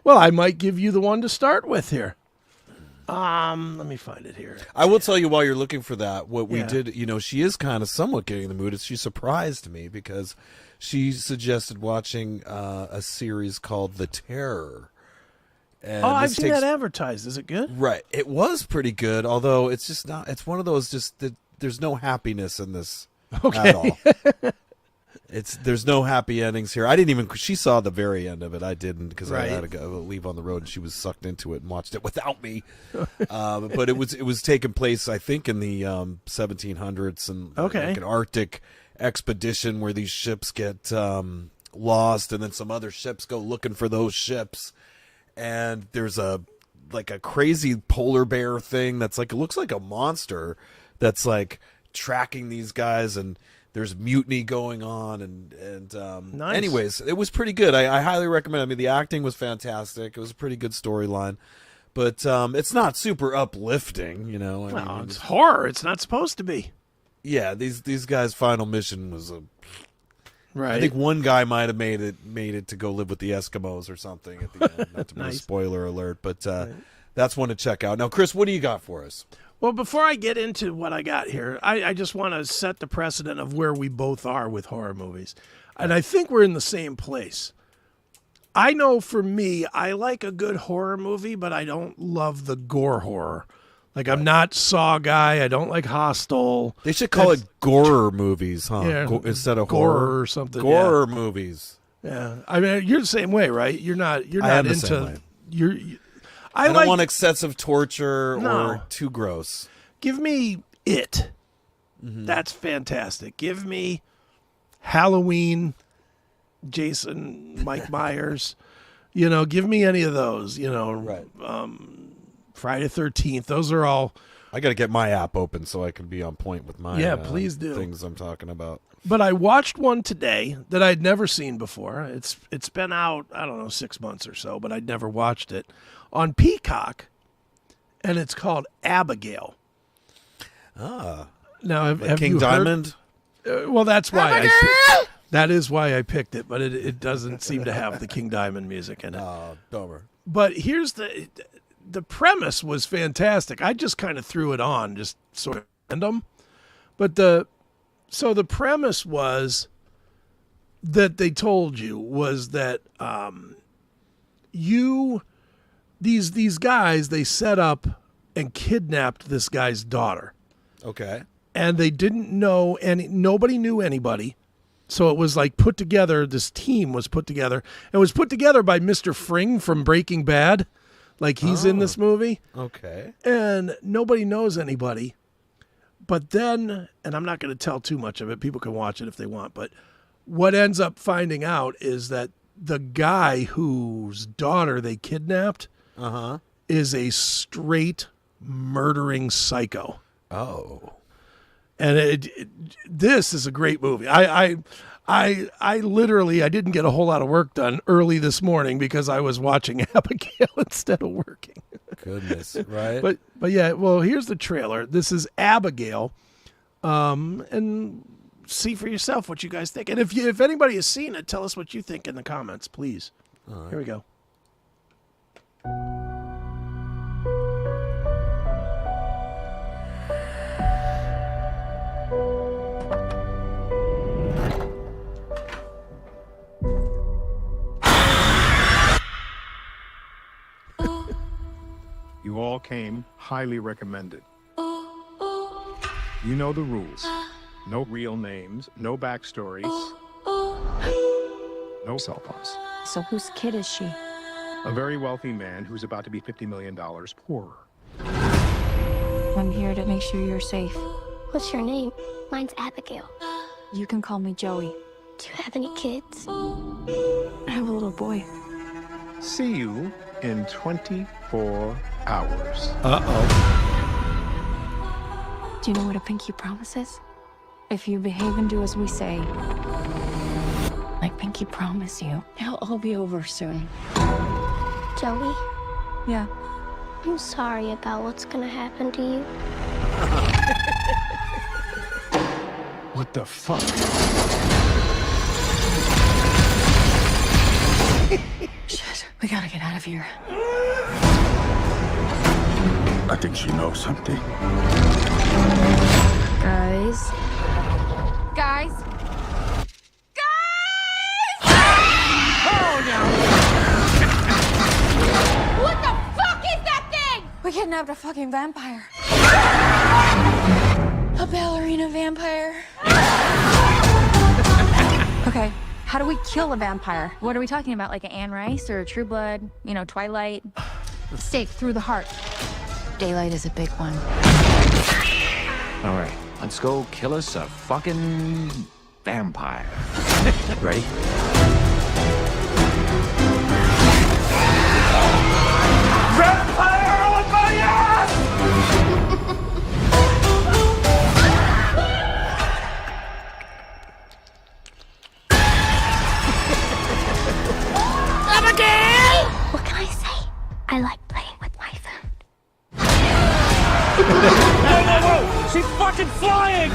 Well, I might give you the one to start with here. Let me find it here. I will tell you while you're looking for that, what we did, she is kind of somewhat getting in the mood. She surprised me because she suggested watching a series called The Terror. And I've seen that advertised. Is it good? Right. It was pretty good, although it's just not, it's one of those just that there's no happiness in this at all. There's no happy endings here. I didn't even, she saw the very end of it. I didn't because I had to go leave on the road and she was sucked into it and watched it without me. But it was taking place, I think, in the 1700s and like an Arctic expedition where these ships get lost and then some other ships go looking for those ships. And there's a crazy polar bear thing that's like, it looks like a monster that's like tracking these guys, and there's mutiny going on, and nice. Anyways, it was pretty good. I highly recommend it. I mean, the acting was fantastic. It was a pretty good storyline, but it's not super uplifting, It's horror. It's not supposed to be. Yeah, these guys' final mission was right. I think one guy might have made it to go live with the Eskimos or something at the end. Not to be a spoiler alert, but that's one to check out. Now, Chris, what do you got for us? Well, before I get into what I got here, I just want to set the precedent of where we both are with horror movies. And I think we're in the same place. I know for me, I like a good horror movie, but I don't love the gore horror. Like, I'm not Saw guy. I don't like Hostel. They should call it gorer movies, huh? Yeah, instead of gore horror or something. Gorer movies. Yeah, I mean, you're the same way, right? You're not the into. Same way. I don't want excessive torture or too gross. Give me It. Mm-hmm. That's fantastic. Give me Halloween, Jason, Mike Myers. Give me any of those. Right. Friday the 13th. Those are all. I got to get my app open so I can be on point with my please do. Things I'm talking about. But I watched one today that I'd never seen before. It's been out, I don't know, 6 months or so, but I'd never watched it on Peacock, and it's called Abigail. Ah. Now, have King you Diamond? Well, that's why that is why I picked it, but it doesn't seem to have the King Diamond music in it. Oh, bummer. But here's the premise was fantastic. I just kind of threw it on, just sort of random. But the premise was that they told you was that these guys, they set up and kidnapped this guy's daughter. Okay. And they didn't know nobody knew anybody. So it was like put together, this team was put together. It was put together by Mr. Fring from Breaking Bad. Like he's in this movie. Okay. And nobody knows anybody. But then, and I'm not going to tell too much of it. People can watch it if they want. But what ends up finding out is that the guy whose daughter they kidnapped is a straight murdering psycho. Oh. And this is a great movie. I literally, I didn't get a whole lot of work done early this morning because I was watching Abigail instead of working. Goodness, right? But yeah, well, here's the trailer. This is Abigail, and see for yourself what you guys think. And if anybody has seen it, tell us what you think in the comments, please. All right. Here we go. You all came highly recommended. You know the rules. No real names, no backstories, no cell phones. So whose kid is she? A very wealthy man who's about to be $50 million poorer. I'm here to make sure you're safe. What's your name? Mine's Abigail. You can call me Joey. Do you have any kids? I have a little boy. See you in 24 hours. Uh-oh. Do you know what a pinky promise is? If you behave and do as we say, like pinky promise you, it'll all be over soon. Joey, Yeah. I'm sorry about what's gonna happen to you. What the fuck? Shit, we gotta get out of here. I think she knows something. Guys. Guys. What the fuck is that thing? We kidnapped a fucking vampire. A ballerina vampire. Okay, how do we kill a vampire? What are we talking about? Like an Anne Rice or a True Blood? You know, Twilight? Stake through the heart. Daylight is a big one. All right, let's go kill us a fucking vampire. Ready? Vampire on my ass! What can I say? I like playing with my food. Whoa! She's fucking flying!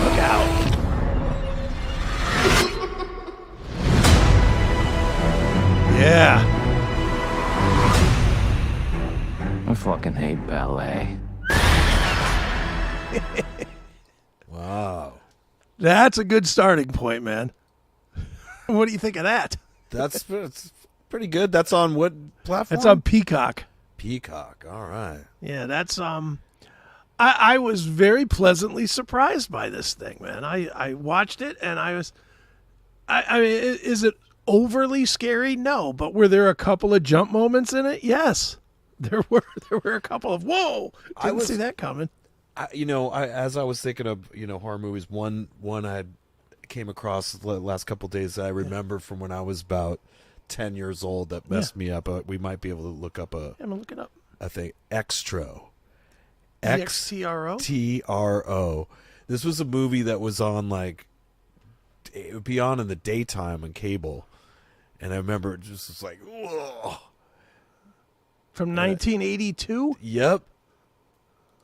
Look out! Yeah. I fucking hate ballet. Wow. That's a good starting point, man. What do you think of that? That's pretty good. That's on what platform? That's on Peacock. Peacock. All right. Yeah, that's I was very pleasantly surprised by this thing, man. I watched it and I mean, is it overly scary? No, but were there a couple of jump moments in it? Yes. There were a couple of whoa. Didn't see that coming. As I was thinking of, horror movies, one I came across the last couple of days I remember from when I was about 10 years old that messed me up. We might be able to look up I'm gonna look it up. I think Xtro. XTRO? TRO. This was a movie that was on it would be on in the daytime on cable. And I remember it just was like, whoa. From 1982? Yep.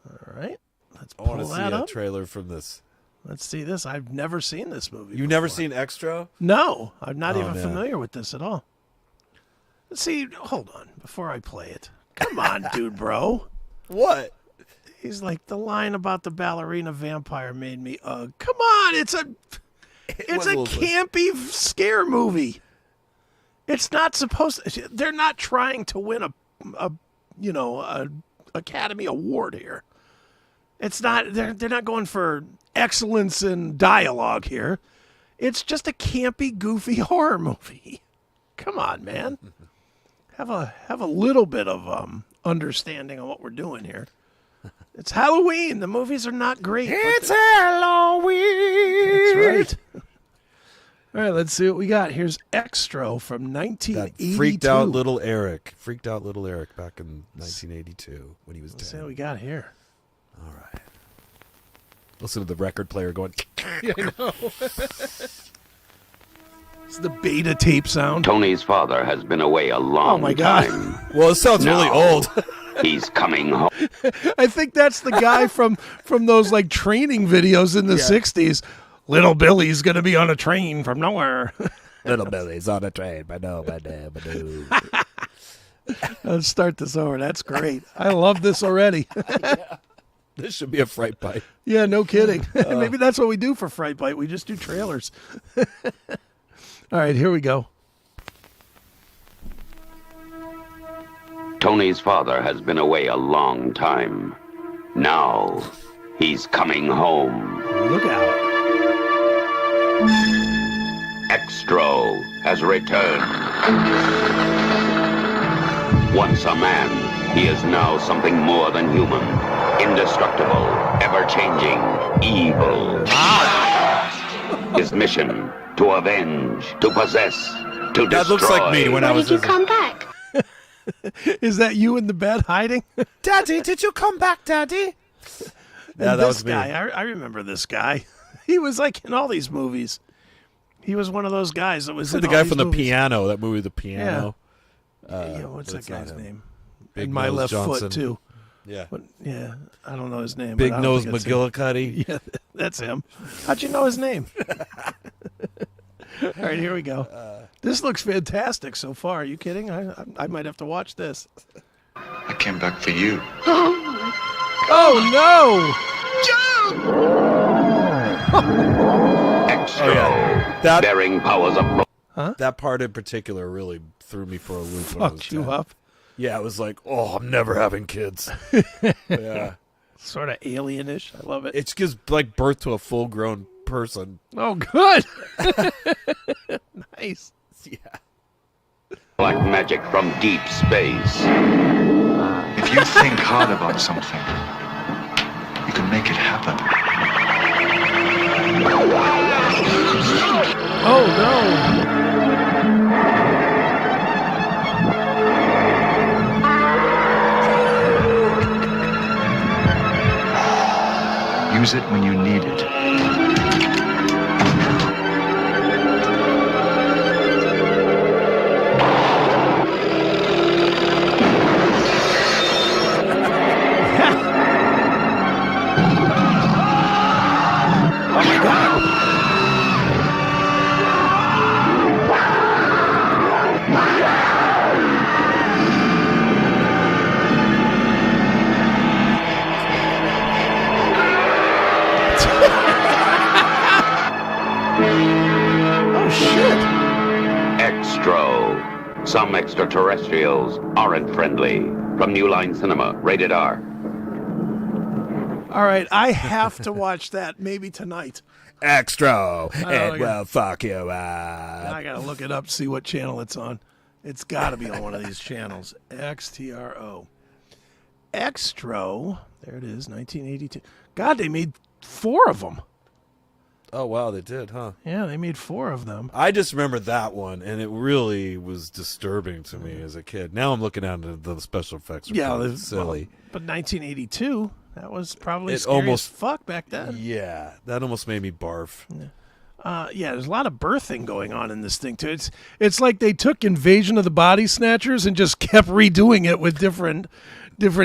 All right. Let's I pull want to see that a up. trailer from this. Let's see this. I've never seen this movie. You've never seen Xtro? No, I'm not even no. familiar with this at all. Let's see. Hold on before I play it. Come on, dude, bro. What? He's like, the line about the ballerina vampire made me ugh. Come on, it's a campy scare movie. It's not supposed to, they're not trying to win a Academy Award here. It's not, they're not going for excellence in dialogue here. It's just a campy, goofy horror movie. Come on, man. Have a little bit of understanding of what we're doing here. It's Halloween. The movies are not great. It's Halloween. That's right. All right, let's see what we got. Here's Xtro from 1982. That freaked out little Erik. Freaked out little Erik back in 1982 when he was 10. Let's see what we got here. All right. Listen to the record player going. Yeah, I know. It's the beta tape sound. Tony's father has been away a long Oh my God. time. Well, it sounds really old. He's coming home. I think that's the guy from those like training videos in the 60s. Little Billy's going to be on a train from nowhere. Little Billy's on a train. Ba-do. Let's start this over. That's great. I love this already. This should be a Fright Bite. Yeah, no kidding. Maybe that's what we do for Fright Bite. We just do trailers. All right, here we go. Tony's father has been away a long time. Now, he's coming home. Look out. Xtro has returned. Once a man, he is now something more than human. Indestructible, ever-changing, evil. His mission, to avenge, to possess, to That destroy. looks like me when I was. Did you come back? Is that you in the bed hiding? Daddy, did you come back, Daddy? Yeah, that this was me. guy, I remember this guy. He was like in all these movies. He was one of those guys that was in the all guy these from the movies. piano. That movie, The Piano. Yeah, what's but that it's not guy's him. name? Big And My Nose Left Johnson. Foot too. Yeah. But, yeah, I don't know his name. Big but I don't Nose think it's him. McGillicuddy. Yeah, that's him. How'd you know his name? All right, here we go. This looks fantastic so far. Are you kidding? I might have to watch this. I came back for you. Oh no! Extra. Oh, yeah. That- Bearing powers of That part in particular really threw me for a loop. when I was Fucked you 10. up. Yeah, it was like, oh, I'm never having kids. Yeah. Sort of alienish. I love it. It gives like birth to a full-grown person. Oh, good. Nice. Yeah. black magic from deep space. If you think hard about something, you can make it happen. Oh no! Use it when you need it. Oh my God! Oh shit! Extro. Some extraterrestrials aren't friendly. From New Line Cinema, rated R. All right, I have to watch that maybe tonight. Extra. I And gotta- well, fuck you. I gotta look it up, see what channel it's on. It's got to be on one of these channels. XTRO. Extro. There it is, 1982. God, they made 4 of them. Oh, wow, they did, huh? Yeah, they made 4 of them. I just remember that one, and it really was disturbing to me as a kid. Now I'm looking at the special effects. Are Yeah, pretty silly. But 1982, that was probably It scary almost- as fuck back then. Yeah, that almost made me barf. Yeah, there's a lot of birthing going on in this thing too. It's like they took Invasion of the Body Snatchers and just kept redoing it with different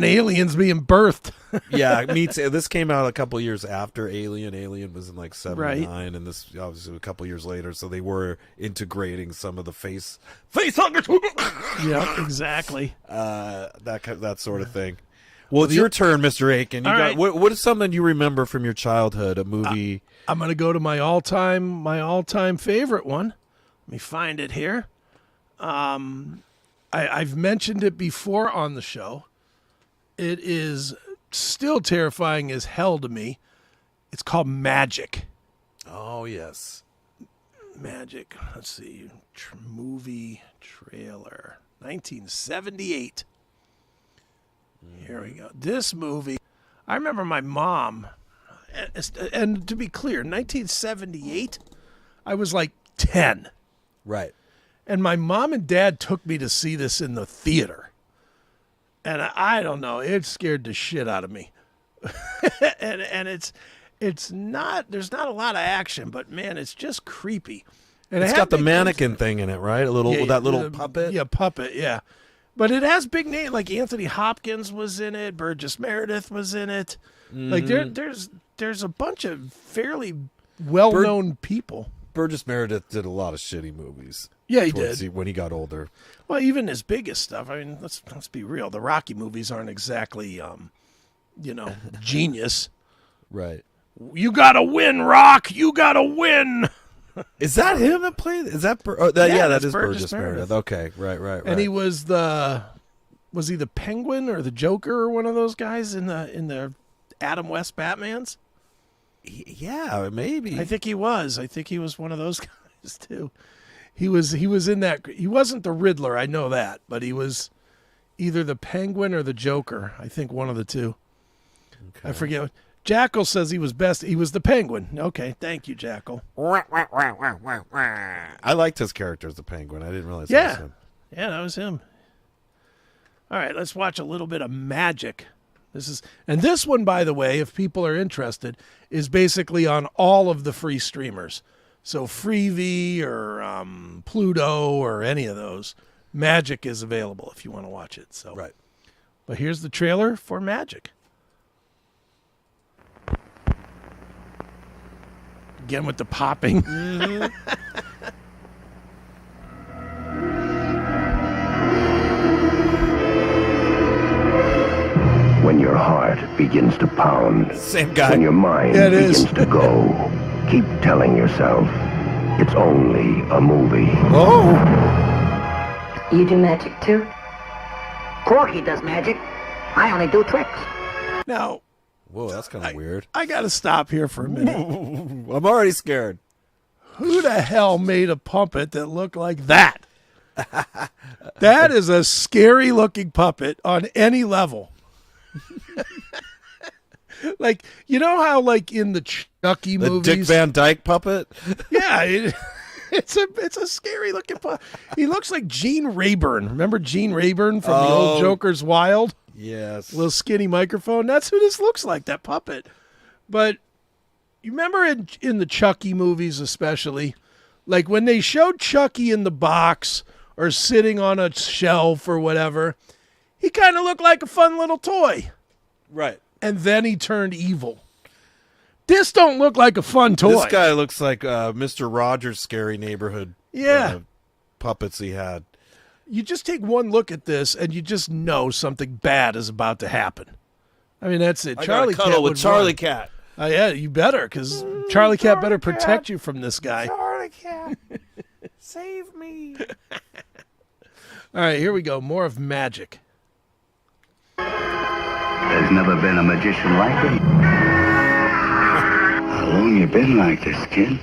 aliens being birthed. Yeah, me too. This came out a couple years after Alien. Alien was in like 79, and this obviously a couple years later. So they were integrating some of the face hunger. Yeah, exactly. That sort of thing. Well, it's your turn, Mr. Aiken. You All got right. what is something you remember from your childhood? A movie? I'm gonna go to my all-time favorite one. Let me find it here. I've mentioned it before on the show. It is still terrifying as hell to me. It's called Magic. Oh yes, Magic. Let's see. Movie trailer. 1978. Here we go. This movie, I remember my mom, and to be clear, 1978, I was like 10. right. And my mom and dad took me to see this in the theater. And I don't know, it scared the shit out of me. and it's not, there's not a lot of action, but man, it's just creepy. And It's it got had the big mannequin thing in it, right? A little names. that little The- puppet. Yeah, puppet, yeah. But it has big names, like Anthony Hopkins was in it, Burgess Meredith was in it. Like there's a bunch of fairly well-known people. Burgess Meredith did a lot of shitty movies. Yeah, he towards did. when he got older. Well, even his biggest stuff. I mean, let's be real. The Rocky movies aren't exactly, genius. Right. You gotta win, Rock. You gotta win. Is that him that played? Is that? Yeah, that that's is Burgess Burgess Meredith. Okay, right. And he was was he the Penguin or the Joker or one of those guys in the Adam West Batmans? Yeah, maybe. I think he was. I think he was one of those guys too. He was in that. He wasn't the Riddler, I know that, but he was either the Penguin or the Joker. I think one of the two. Okay. I forget. Jackal says he was best. He was the Penguin. Okay, thank you, Jackal. I liked his character as the Penguin. I didn't realize that was him. Yeah, that was him. All right, let's watch a little bit of Magic. This one, by the way, if people are interested, is basically on all of the free streamers. So Freevee or Pluto or any of those, Magic is available if you want to watch it. So, right. But here's the trailer for Magic. Again with the popping. Mm-hmm. When your heart begins to pound, same guy. When your mind begins to go, keep telling yourself it's only a movie. Oh! You do magic too? Corky does magic. I only do tricks. Now, whoa, that's kind of weird. I got to stop here for a minute. I'm already scared. Who the hell made a puppet that looked like that? That is a scary looking puppet on any level. Like, you know how like in the Chucky movies, the Dick Van Dyke puppet? Yeah, it's a scary looking puppet. He looks like Gene Rayburn. Remember Gene Rayburn from the old Joker's Wild? Yes. Little skinny microphone. That's who this looks like, that puppet. But you remember in the Chucky movies especially, like when they showed Chucky in the box or sitting on a shelf or whatever, he kind of looked like a fun little toy. Right. And then he turned evil. This don't look like a fun toy. This guy looks like Mr. Rogers' Scary Neighborhood puppets he had. You just take one look at this and you just know something bad is about to happen. I mean, that's it. Charlie Cat with Charlie Cat. Yeah, you better, because Charlie Cat better protect you from this guy. Charlie Cat, save me. All right, here we go. More of Magic. There's never been a magician like him. How long you been like this, kid?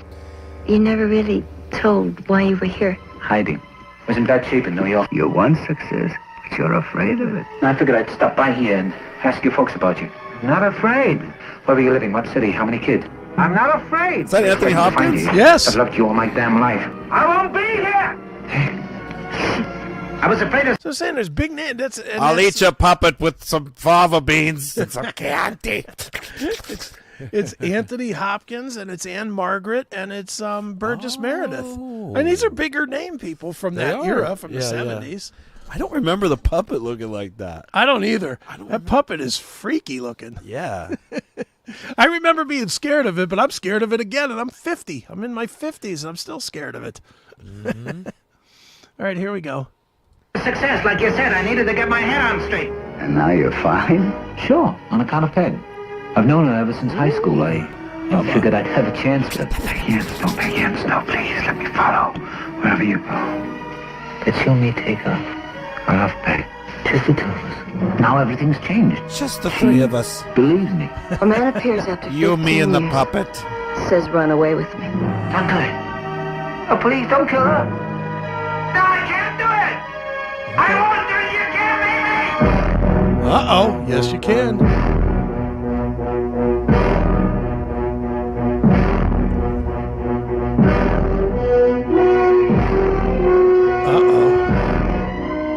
You never really told why you were here. Hiding. Was in bad shape in New York. You want success, but you're afraid of it. I figured I'd stop by here and ask you folks about you. Not afraid. Where were you living? What city? How many kids? I'm not afraid. Is that Anthony Hopkins? Yes. I've loved you all my damn life. I won't be here. I was afraid of... So saying there's big name. I'll eat your puppet with some fava beans and some candy. It's Anthony Hopkins, and it's Anne Margaret, and it's Burgess Meredith. And these are bigger name people from that era, from the 70s. I don't remember the puppet looking like that. I don't either. That puppet is freaky looking. Yeah. I remember being scared of it, but I'm scared of it again, and I'm 50. I'm in my 50s, and I'm still scared of it. Mm-hmm. All right, here we go. Success, like you said, I needed to get my head on straight. And now you're fine? Sure, on account of Peg. I've known her ever since high school. I figured I'd have a chance to... Peg, no, please, let me follow. Wherever you go. Did you and me take off? I love Peg. Just the two of us. Now everything's changed. Just the three of us. Believes me. A man appears after 15 You, me, and the years, puppet. says run away with me. Don't do it. Oh, please, don't kill her. No, I can't do it! I won't do it! You can't make me! Uh-oh. Yes, you can.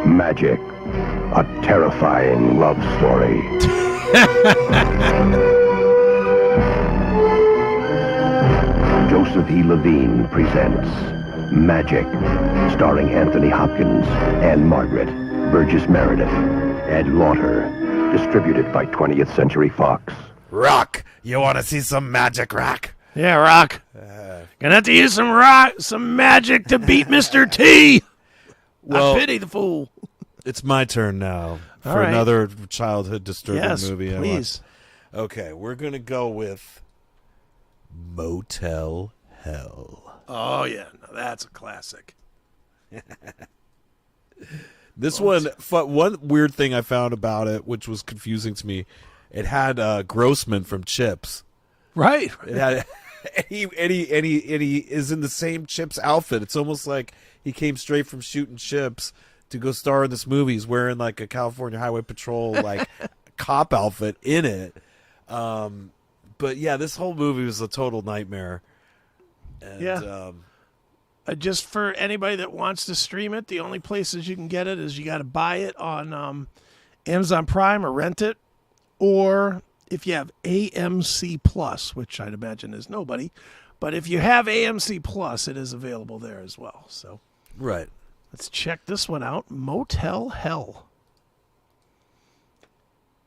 Magic, a terrifying love story. Joseph E. Levine presents Magic, starring Anthony Hopkins, Anne Margaret, Burgess Meredith, Ed Lauter, distributed by 20th Century Fox. Rock, you want to see some magic, Rock? Yeah, Rock. Gonna have to use some magic to beat Mr. T. Well, I pity the fool. It's my turn now for right. another childhood disturbing movie. Please. Okay, we're going to go with Motel Hell. Oh, yeah. Now that's a classic. This one weird thing I found about it, which was confusing to me, it had Grossman from Chips. Right. It had, and he is in the same Chips outfit. It's almost like he came straight from shooting Chips to go star in this movie. He's wearing like a California Highway Patrol like cop outfit in it. But yeah, this whole movie was a total nightmare. And, yeah. Just for anybody that wants to stream it, the only places you can get it is you got to buy it on Amazon Prime or rent it, or if you have AMC Plus, which I'd imagine is nobody, but if you have AMC Plus, it is available there as well. So, right. Let's check this one out. Motel Hell.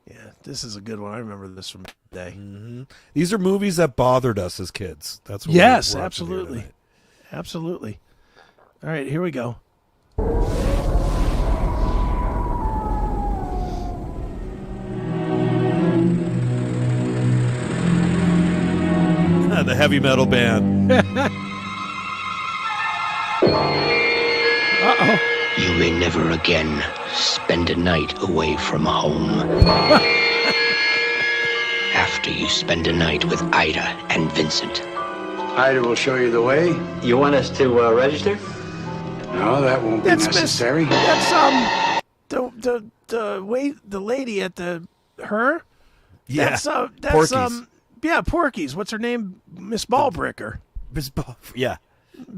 Yeah, this is a good one. I remember this from the day. Mm-hmm. These are movies that bothered us as kids. That's what yes, absolutely. Absolutely. All right, here we go. The heavy metal band. Uh-oh. You may never again spend a night away from home. After you spend a night with Ida and Vincent. Ida will show you the way. You want us to register? No, that won't be necessary. That's the lady at her. Yeah, that's Porky's. Yeah, Porky's. What's her name? Miss Ballbricker. Yeah.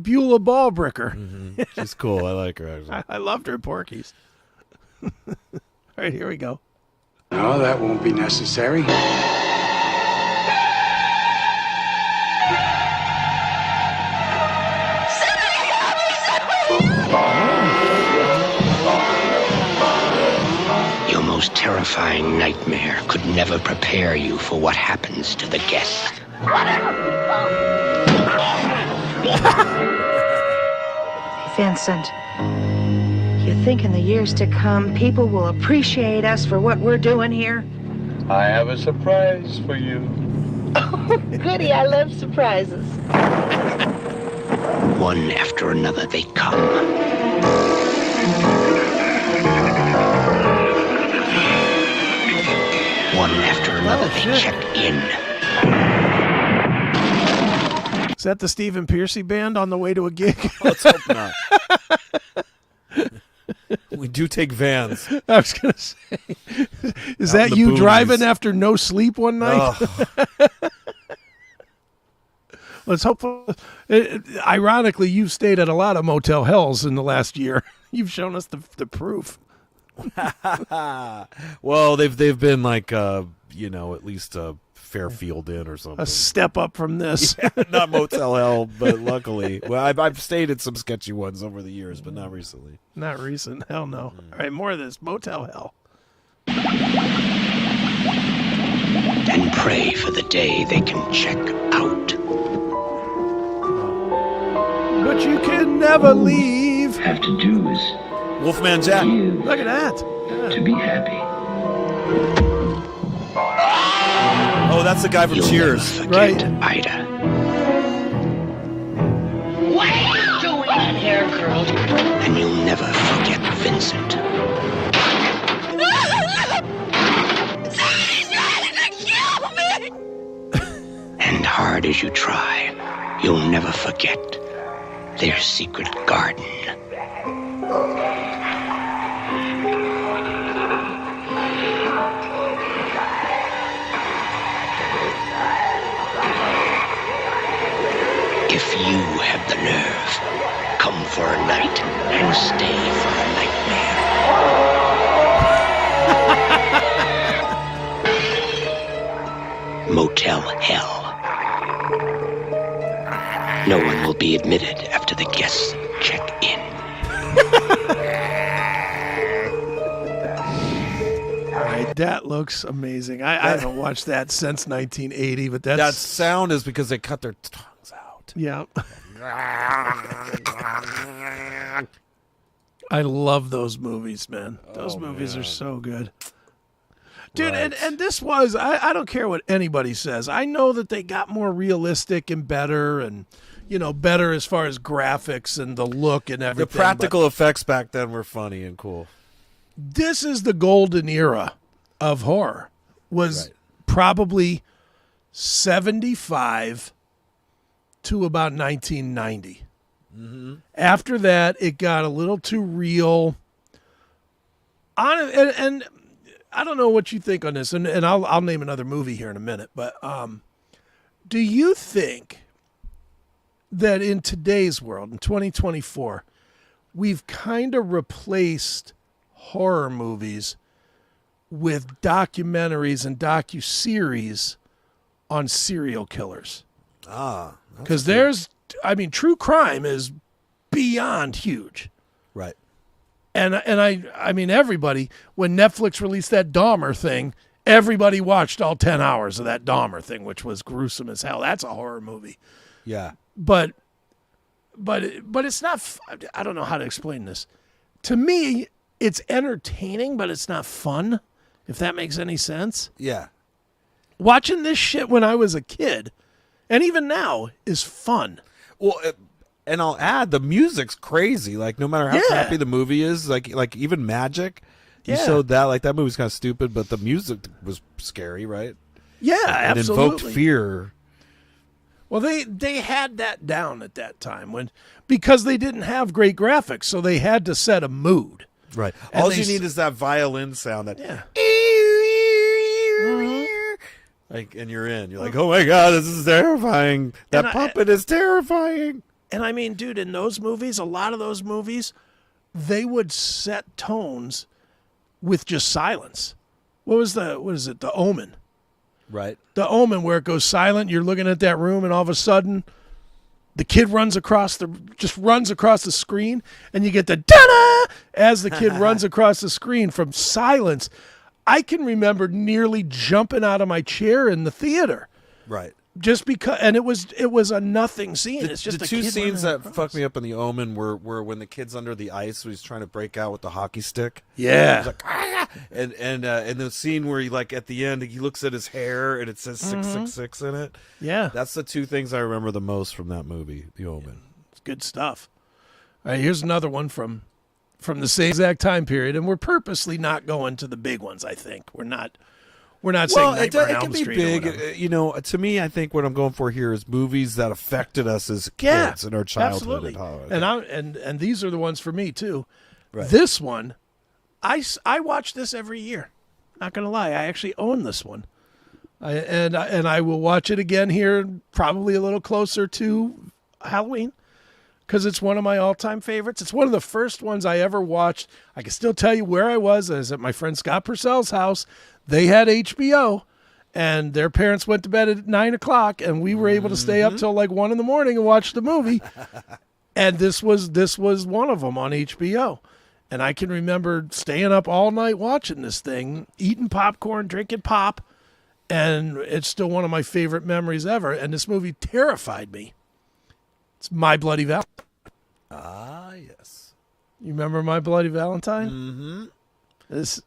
Beulah Ballbricker. Mm-hmm. She's cool. I like her, actually. I loved her in Porky's. All right, here we go. No, that won't be necessary. Your most terrifying nightmare could never prepare you for what happens to the guest. Vincent, you think in the years to come people will appreciate us for what we're doing here? I have a surprise for you. Oh, goody, I love surprises. One after another they come. One after another they check in. Is that the Stephen Piercy band on the way to a gig? Let's hope not. We do take vans. I was going to say, is that you driving after no sleep one night? Oh. Let's hope. Ironically, you've stayed at a lot of Motel Hells in the last year. You've shown us the proof. Well, they've been like at least Fairfield Inn or something. A step up from this. Yeah, not Motel Hell, but luckily, well, I've stayed at some sketchy ones over the years, but not recently. Not recent. Hell no. All right, more of this Motel Hell. And pray for the day they can check out. But you can never leave. Have to do is Wolfman Jack. Look at that. To be happy. Oh, that's the guy from You'll Cheers. Never forget Right. Ida. What are you doing in here, girl? And you'll never forget Vincent. He's trying to kill me! And hard as you try, you'll never forget their secret garden. If you have the nerve, come for a night and stay for a nightmare. Motel Hell. No one will be admitted after the guests check in. All right, that looks amazing. I haven't watched that since 1980, but That sound is because they cut their tongues out. Yeah. I love those movies, man. Those movies are so good. Dude, Right. and this was, I don't care what anybody says. I know that they got more realistic and better and, better as far as graphics and the look and everything. The practical effects back then were funny and cool. This is the golden era of horror. Was probably 75 to about 1990. Mm-hmm. After that, it got a little too real. And I don't know what you think on this, and I'll name another movie here in a minute, but Do you think that in today's world, in 2024, we've kind of replaced horror movies with documentaries and docuseries on serial killers? Because true crime is beyond huge. Right. And I mean, everybody, when Netflix released that Dahmer thing, everybody watched all 10 hours of that Dahmer thing, which was gruesome as hell. That's a horror movie. Yeah. But it's not, I don't know how to explain this. To me, it's entertaining, but it's not fun, if that makes any sense. Yeah. Watching this shit when I was a kid, and even now, is fun. Well, and I'll add, the music's crazy. Like, no matter how crappy the movie is, like even Magic, you showed that. Like, that movie's kind of stupid, but the music was scary, right? Yeah, and absolutely. invoked fear. Well, they had that down at that time because they didn't have great graphics, so they had to set a mood. Right. And All you need is that violin sound. That like, and you're in. You're like, oh my god, this is terrifying. That puppet is terrifying. And I mean, dude, in those movies, a lot of those movies, they would set tones with just silence. What is it? The Omen. Right. The Omen, where it goes silent. You're looking at that room, and all of a sudden, the kid runs across the screen, and you get the da-da as the kid runs across the screen from silence. I can remember nearly jumping out of my chair in the theater. Right. Just because, and it was a nothing scene. It's just the a two kid scenes that across. fucked me up in The Omen were when the kid's under the ice, when he's trying to break out with the hockey stick. Yeah. He's like, and the scene where he, like, at the end, he looks at his hair and it says 666 in it. Yeah. That's the two things I remember the most from that movie, The Omen. It's good stuff. All right, here's another one from the same exact time period, and we're purposely not going to the big ones. I think we're not saying Nightmare on Elm can be Street big. or whatever. You know, to me, I think what I'm going for here is movies that affected us as kids in our childhood. Absolutely. And these are the ones for me too. Right. This one, I watch this every year. Not gonna lie, I actually own this one, and I will watch it again here, probably a little closer to Halloween, because it's one of my all-time favorites. It's one of the first ones I ever watched. I can still tell you where I was. I was at my friend Scott Purcell's house. They had HBO, and their parents went to bed at 9 o'clock, and we were able to stay up till like 1 in the morning and watch the movie. And this was one of them on HBO. And I can remember staying up all night watching this thing, eating popcorn, drinking pop, and it's still one of my favorite memories ever. And this movie terrified me. It's My Bloody Valentine. Ah, yes. You remember My Bloody Valentine? Mm-hmm.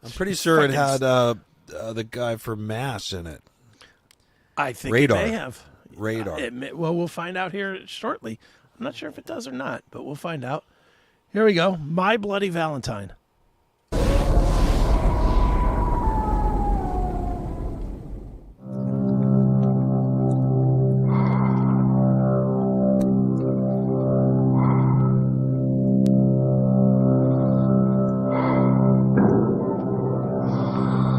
I'm pretty sure it had the guy for MASH in it. I think Radar. it may have. Radar. Well, we'll find out here shortly. I'm not sure if it does or not, but we'll find out. Here we go. My Bloody Valentine.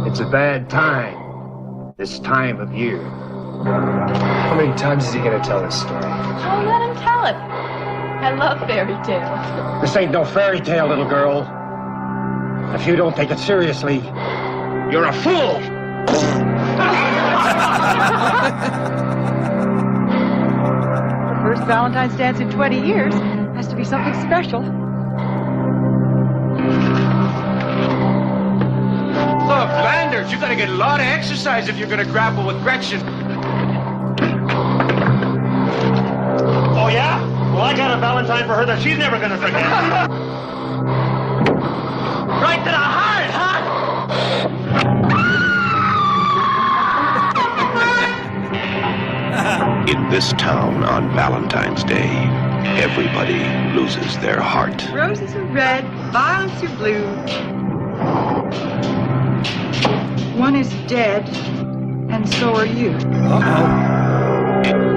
It's a bad time, this time of year. How many times is he gonna tell this story? Oh, let him tell it. I love fairy tales. This ain't no fairy tale, little girl. If you don't take it seriously, you're a fool! The first Valentine's dance in 20 years has to be something special. Look, Landers, you gotta get a lot of exercise if you're gonna grapple with Gretchen. Oh, yeah? Well, I got a Valentine for her that she's never gonna forget. Right to the heart, huh? In this town on Valentine's Day, everybody loses their heart. Roses are red, violets are blue. One is dead, and so are you. It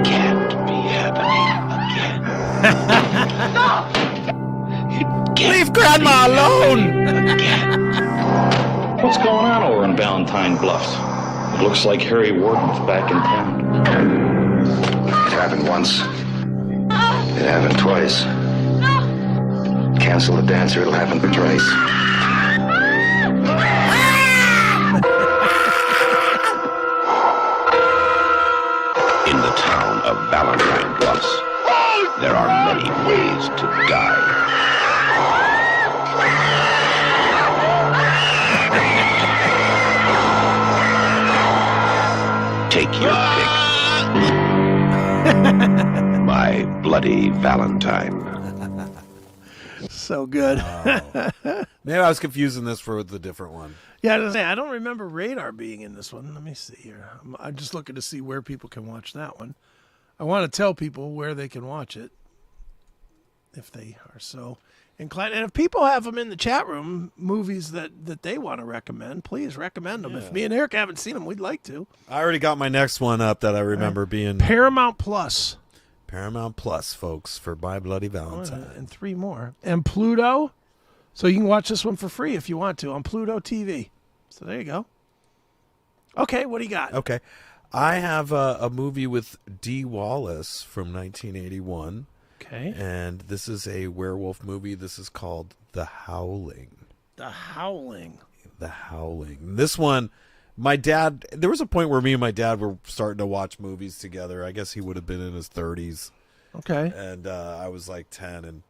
can't be happening again. Leave Grandma alone! What's going on over in Valentine Bluffs? It looks like Harry Warden's back in town. It happened once. It happened twice. Cancel the dancer, it'll happen twice. In the town of Valentine Plus, there are many ways to die. Take your pick. My Bloody Valentine. So good. Maybe I was confusing this for the different one. Yeah, I don't remember Radar being in this one. Let me see here. I'm just looking to see where people can watch that one. I want to tell people where they can watch it if they are so inclined. And if people have them in the chat room, movies that they want to recommend, please recommend them. Yeah. If me and Eric haven't seen them, we'd like to. I already got my next one up that I remember being Paramount Plus. Paramount Plus, folks, for My Bloody Valentine. And 3 more. And Pluto. So you can watch this one for free if you want to on Pluto TV. So there you go. Okay, what do you got? Okay. I have a movie with Dee Wallace from 1981. Okay. And this is a werewolf movie. This is called The Howling. The Howling. The Howling. This one, my dad, there was a point where me and my dad were starting to watch movies together. I guess he would have been in his 30s. Okay. And I was like 10, and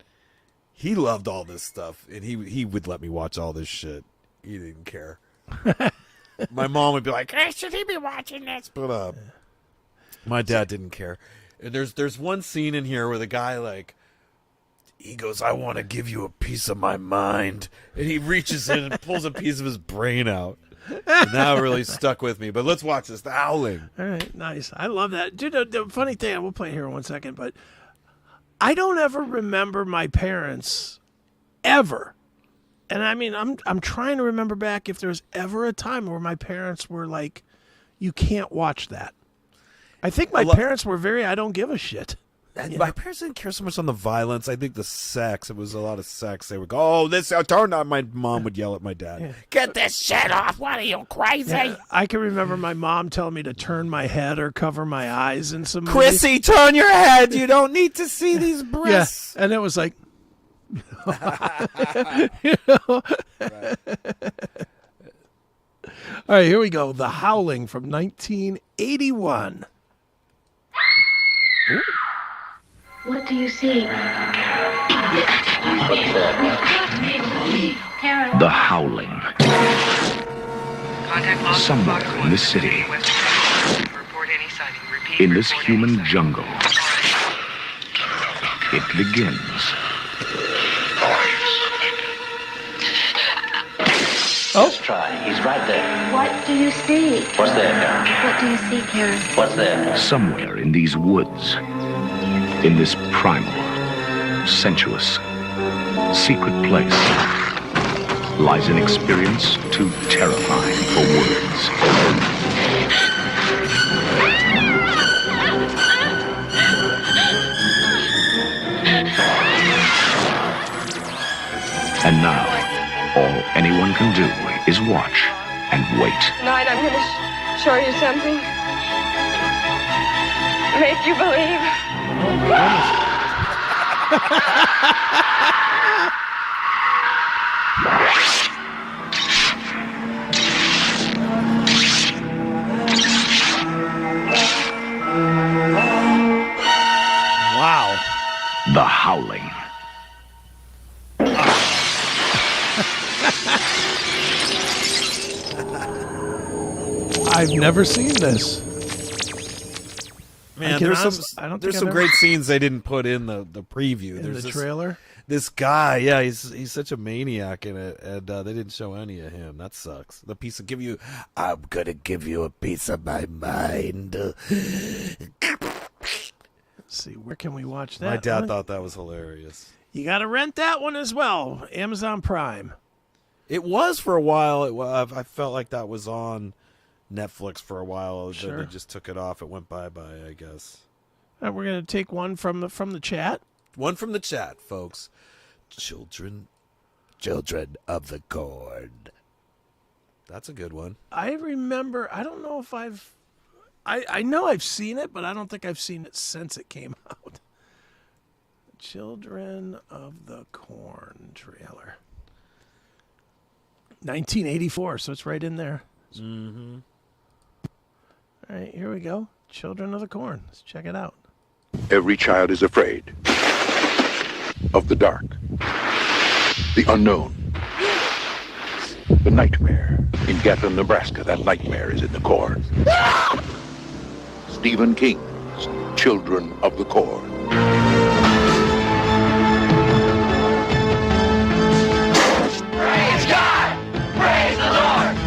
he loved all this stuff, and he would let me watch all this shit. He didn't care. My mom would be like, "Hey, should he be watching this?" But my dad didn't care. And there's one scene in here where the guy, like, he goes, "I want to give you a piece of my mind," and he reaches in and pulls a piece of his brain out. And that really stuck with me. But let's watch this, The Howling. All right, nice. I love that. Dude, the funny thing, I will play it here in 1 second, but I don't ever remember my parents ever. And I mean, I'm trying to remember back if there's ever a time where my parents were like, "You can't watch that." I think my parents were very, I don't give a shit. My parents didn't care so much on the violence. I think the sex. It was a lot of sex. They would go, "Oh, this turn on." My mom would yell at my dad. Yeah. "Get this shit off! What are you, crazy?" Yeah, I can remember my mom telling me to turn my head or cover my eyes in some "Chrissy, movies. turn your head. You don't need to see these breasts." Yeah, and it was like, you know. Right. All right, here we go. The Howling from 1981. Ooh. What do you see? The Howling. Somewhere in this city, in this human jungle, it begins. Oh. Let's try. He's right there. What do you see? What's there, Karen? What do you see, Karen? What's there? Somewhere in these woods, in this primal, sensuous, secret place, lies an experience too terrifying for words. And now, all anyone can do is watch and wait. Tonight I'm going to show you something. Make you believe. Wow. The Howling. I've never seen this. Man, there's some great scenes they didn't put in the preview. There's the trailer. This guy, yeah, he's such a maniac in it, and they didn't show any of him. That sucks. The piece of I'm gonna give you a piece of my mind. Let's see, where can we watch that? My dad thought that was hilarious. You got to rent that one as well. Amazon Prime. It was for a while. I felt like that was on Netflix for a while. Sure. Then they just took it off. It went bye-bye, I guess. All right, we're going to take one from the chat. One from the chat, folks. Children of the Corn. That's a good one. I remember, I don't know if I've I know I've seen it, but I don't think I've seen it since it came out. Children of the Corn trailer. 1984, so it's right in there. Mm-hmm. All right, here we go. Children of the Corn. Let's check it out. Every child is afraid of the dark, the unknown, the nightmare. In Gatlin, Nebraska, that nightmare is in the corn. Stephen King's Children of the Corn. Praise God! Praise the Lord!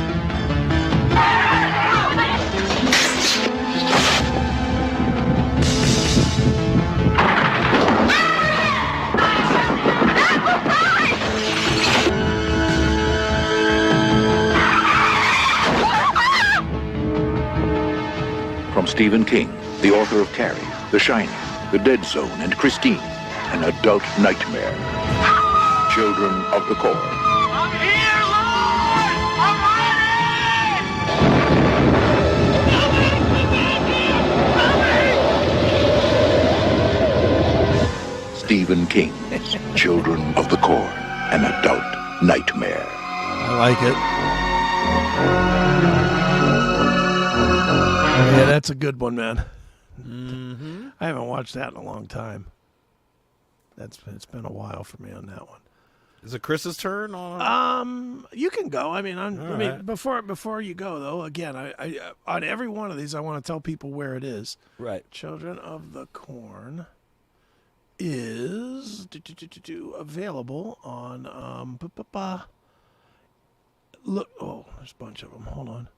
From Stephen King, the author of Carrie, The Shining, The Dead Zone, and Christine, an adult nightmare. Children of the Corn. I'm here, Lord! I'm Stephen King's Children of the Corn, an adult nightmare. I like it. Yeah, that's a good one, man. Mm-hmm. I haven't watched that in a long time. It's been a while for me on that one. Is it Chris's turn? On? You can go. I mean, right. before you go though, again, I on every one of these, I want to tell people where it is. Right. Children of the Corn is available on look. Oh, there's a bunch of them. Hold on.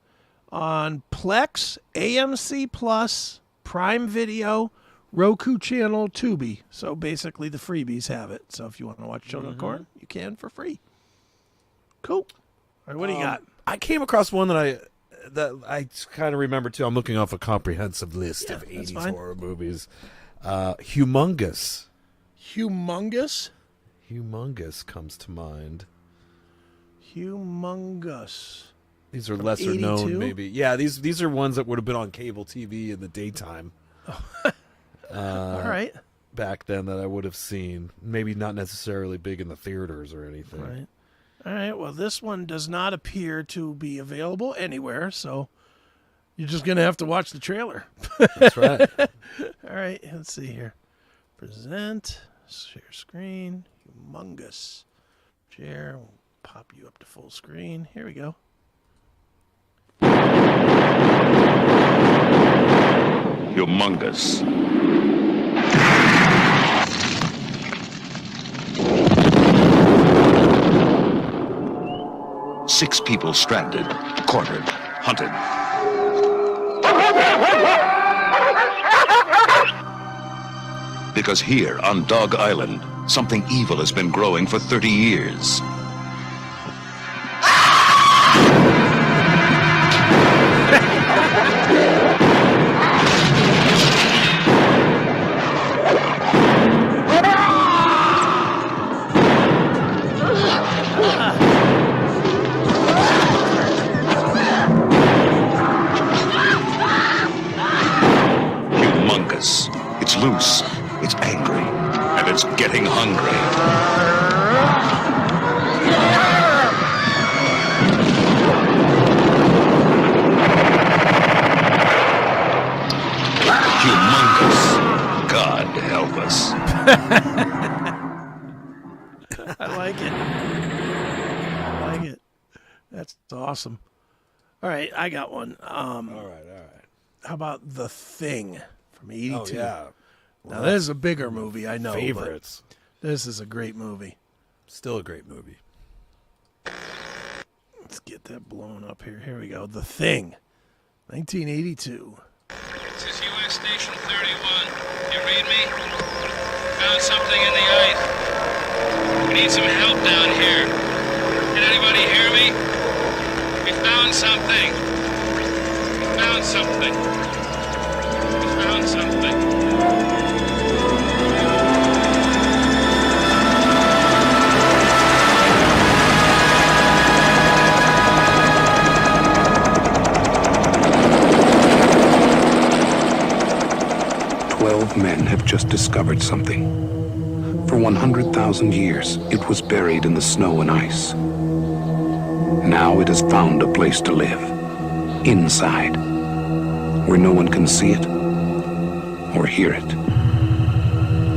On Plex, AMC Plus, Prime Video, Roku Channel, Tubi. So basically the freebies have it. So if you want to watch Children of the Corn, you can for free. Cool. All right, what do you got? I came across one that I kind of remember too. I'm looking off a comprehensive list of 80s horror movies. Humongous. Humongous? Humongous comes to mind. Humongous. These are lesser 82? known, maybe. Yeah, these are ones that would have been on cable TV in the daytime. All right. Back then that I would have seen. Maybe not necessarily big in the theaters or anything. Right. All right. Well, this one does not appear to be available anywhere, so you're just going to have to watch the trailer. That's right. All right. Let's see here. Present. Share screen. Humongous. Share. We'll pop you up to full screen. Here we go. Humongous. Six people stranded, cornered, hunted. Because here on Dog Island, something evil has been growing for 30 years. Humongous. It's loose, it's angry, and it's getting hungry. Humongous. God help us. I like it. I like it. That's awesome. All right, I got one. All right. How about The Thing from 82? Oh, yeah. Now, this is a bigger movie, I know. Favorites. But this is a great movie. Still a great movie. Let's get that blown up here. Here we go. The Thing, 1982. This is U.S. Station 31. You read me? Found something in the ice. We need some help down here. Can anybody hear me? We found something. We found something. We found something. of men have just discovered something. For 100,000 years, it was buried in the snow and ice. Now it has found a place to live. Inside. Where no one can see it, or hear it,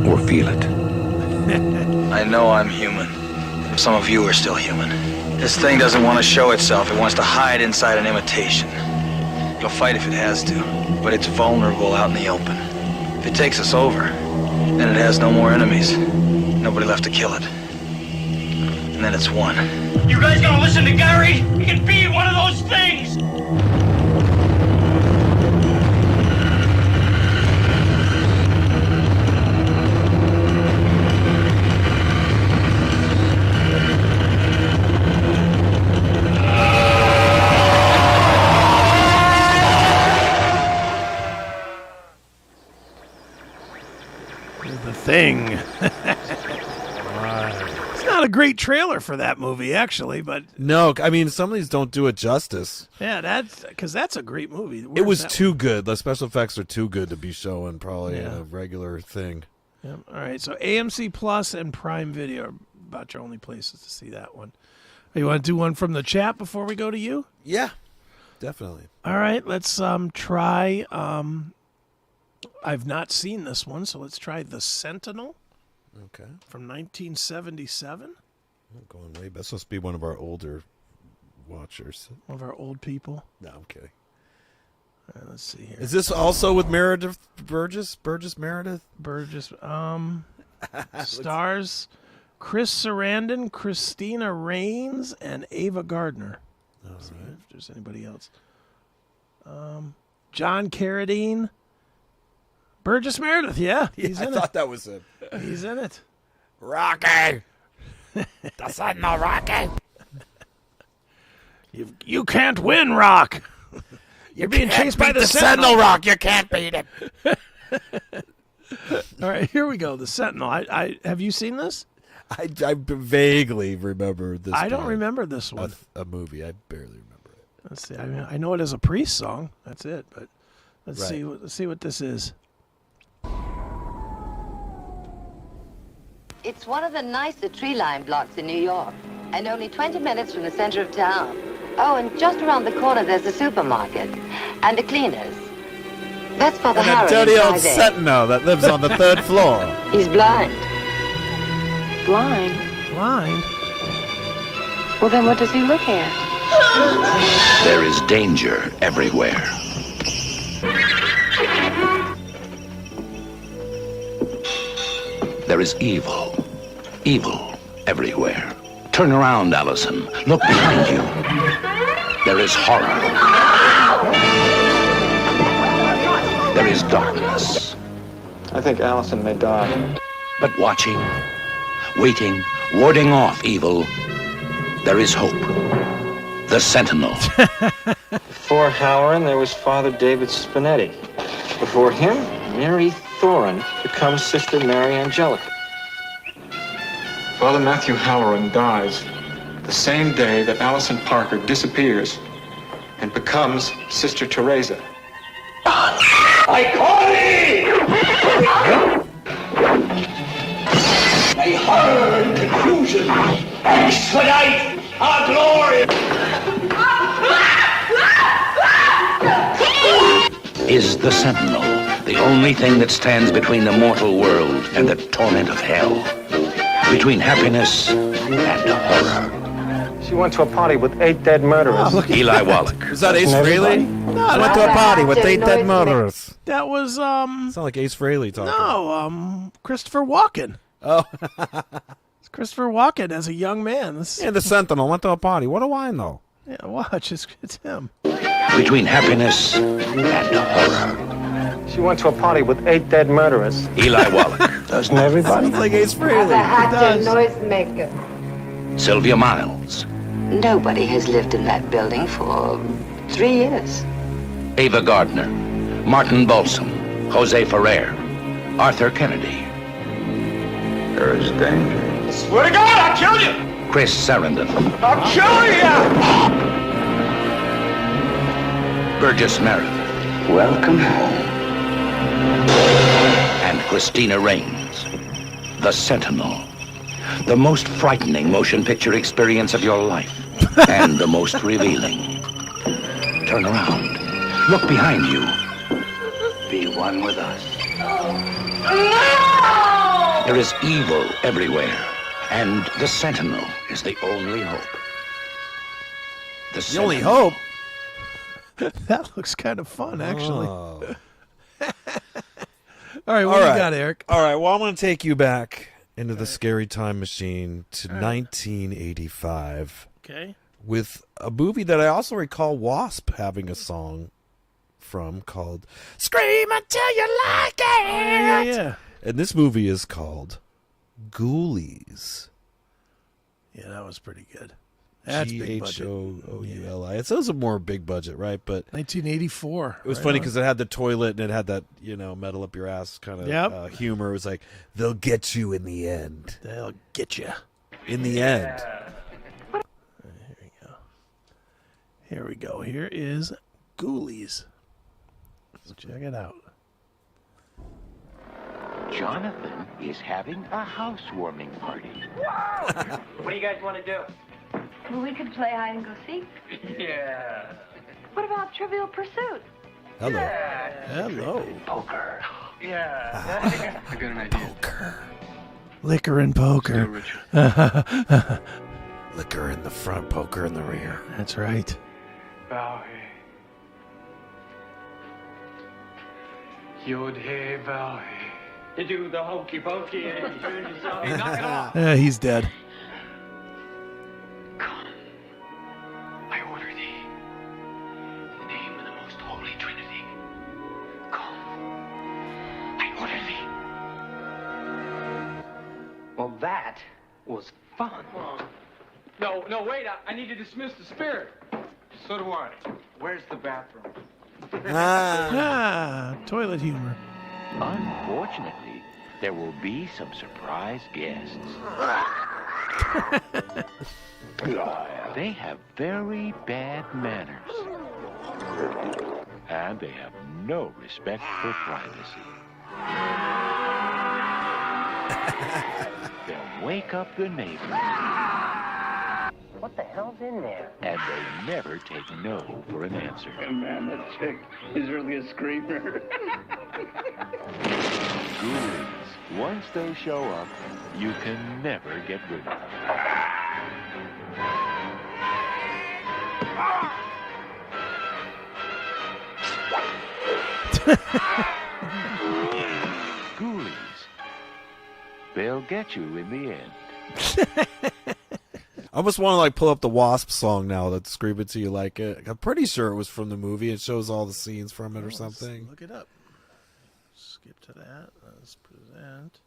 or feel it. I know I'm human. Some of you are still human. This thing doesn't want to show itself. It wants to hide inside an imitation. It'll fight if it has to, but it's vulnerable out in the open. If it takes us over, then it has no more enemies. Nobody left to kill it. And then it's won. You guys gonna listen to Gary? He can be one of those things! The Thing. It's not a great trailer for that movie, actually, but no, I mean, some of these don't do it justice. yeah, that's a great movie. It was too good. The special effects are too good to be showing probably in a regular thing. Yeah. All right, so AMC Plus and Prime Video are about your only places to see that one. You want to do one from the chat before we go to you? Yeah, definitely. All right, let's try. I've not seen this one, so let's try The Sentinel. Okay. From 1977. Going way back. That's supposed to be one of our older watchers. One of our old people. No, I'm kidding. All right, let's see here. Is this also with Meredith Burgess? Burgess. Stars Chris Sarandon, Christina Rains, and Ava Gardner. Let's see if there's anybody else. John Carradine. Burgess Meredith, yeah. He's in it. I thought that was him. He's in it. Rocky! The Sentinel, Rocky! You can't win, Rock! You're being chased by the Sentinel, Rock! You can't beat him! All right, here we go. The Sentinel. I have you seen this? I vaguely remember this. I don't remember this one. A movie. I barely remember it. Let's see. I mean, I know it as a Priest song. That's it. But let's see. Let's see what this is. It's one of the nicer tree-lined blocks in New York, and only 20 minutes from the center of town. Oh, and just around the corner there's a supermarket and the cleaners. That's for the And a dirty old Sentinel that lives on the 3rd floor. He's blind. Blind? Blind? Well, then what does he look at? There is danger everywhere. There is evil. Evil everywhere. Turn around, Allison. Look behind you. There is horror. There is darkness. I think Allison may die. But watching, waiting, warding off evil, there is hope. The Sentinel. Before Halloran, there was Father David Spinetti. Before him, Mary Thorin becomes Sister Mary Angelica. Father Matthew Halloran dies the same day that Allison Parker disappears and becomes Sister Teresa. I call thee! A horror and confusion expedite our glory! Is the Sentinel the only thing that stands between the mortal world and the torment of hell? Between happiness and horror? She went to a party with 8 dead murderers. Eli Wallach. Is that Ace Frehley? No, Went to a party with 8 dead murderers. That was Sound like Ace Frehley talking. no, Christopher Walken. Oh. It's Christopher Walken as a young man. Yeah, the Sentinel went to a party. What do I know? Yeah, watch, it's him. Between happiness and horror? She went to a party with 8 dead murderers. Eli Wallach. Doesn't everybody? Sounds like Ace Frehley. Hatchet noisemaker. Sylvia Miles. Nobody has lived in that building for 3 years. Ava Gardner. Martin Balsam. Jose Ferrer. Arthur Kennedy. There is danger. Swear to God, I'll kill you! Chris Sarandon. I'll kill you! Burgess Meredith. Welcome home. and Christina Raines. The Sentinel. The most frightening motion picture experience of your life. And the most revealing. Turn around. Look behind you. Be one with us. There is evil everywhere. And the Sentinel is the only hope. The only hope? That looks kind of fun, actually. Oh. All right, what do you got, Eric? All right, well, I'm going to take you back into the scary time machine to 1985. Okay. With a movie that I also recall Wasp having a song from called Scream Until You Like It. Oh, yeah. And this movie is called Ghoulies. Yeah, that was pretty good. That's big budget. Ghouli. It says a more big budget, right? But 1984. It was funny because it had the toilet and it had that, metal up your ass kind of humor. It was like, they'll get you in the end. They'll get you. In the end. Here we go. Here is Ghoulies. Let's check it out. Jonathan is having a housewarming party. What do you guys want to do? Well, we could play hide and go seek. Yeah. What about Trivial Pursuit? Hello. Hello. Poker. Yeah. I got an idea. Poker. Liquor and poker. Liquor in the front, poker in the rear. That's right. Bow hey. Yod hey, bow hey. You do the hokey pokey and you turn yourself. Hey, knock it off. He's dead. Come, I order thee. In the name of the most holy Trinity. Come, I order thee. Well, that was fun. No, wait. I need to dismiss the spirit. So do I. Where's the bathroom? Toilet humor. Unfortunately, there will be some surprise guests. They have very bad manners. And they have no respect for privacy. They'll wake up the neighbors. What the hell's in there? And they never take no for an answer. Man, that chick is really a screamer. Ghoulies, once they show up, you can never get rid of them. Ghoulies, they'll get you in the end. I almost want to pull up the Wasp song now that's Scream Until You Like It. I'm pretty sure it was from the movie. It shows all the scenes from it or something. Look it up. Skip to that. Let's present.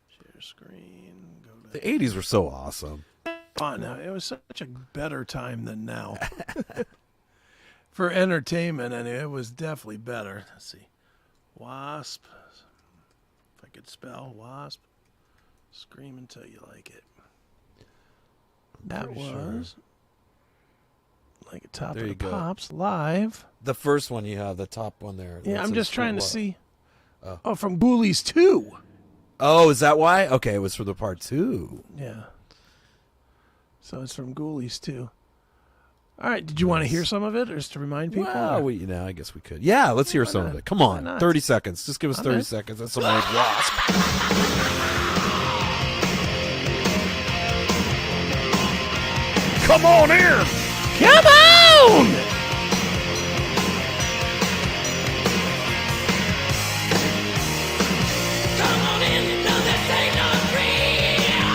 Share screen. Go to The 80s were so awesome. fun. It was such a better time than now. For entertainment, and it was definitely better. Let's see. Wasp. If I could spell Wasp. Scream Until You Like It. That was like a Top of the Pops live. The first one you have, the top one there. Yeah, I'm just trying to see. Oh, from Ghoulies 2. Oh, is that why? Okay, it was for the part 2. Yeah. So it's from Ghoulies 2. All right, did you want to hear some of it, or just to remind people? Well, I guess we could. Yeah, let's hear some of it. Come on, 30 seconds. Just give us 30 seconds. That's some like Wasp. Come on here! Come on! Come on in, you know this ain't no dream.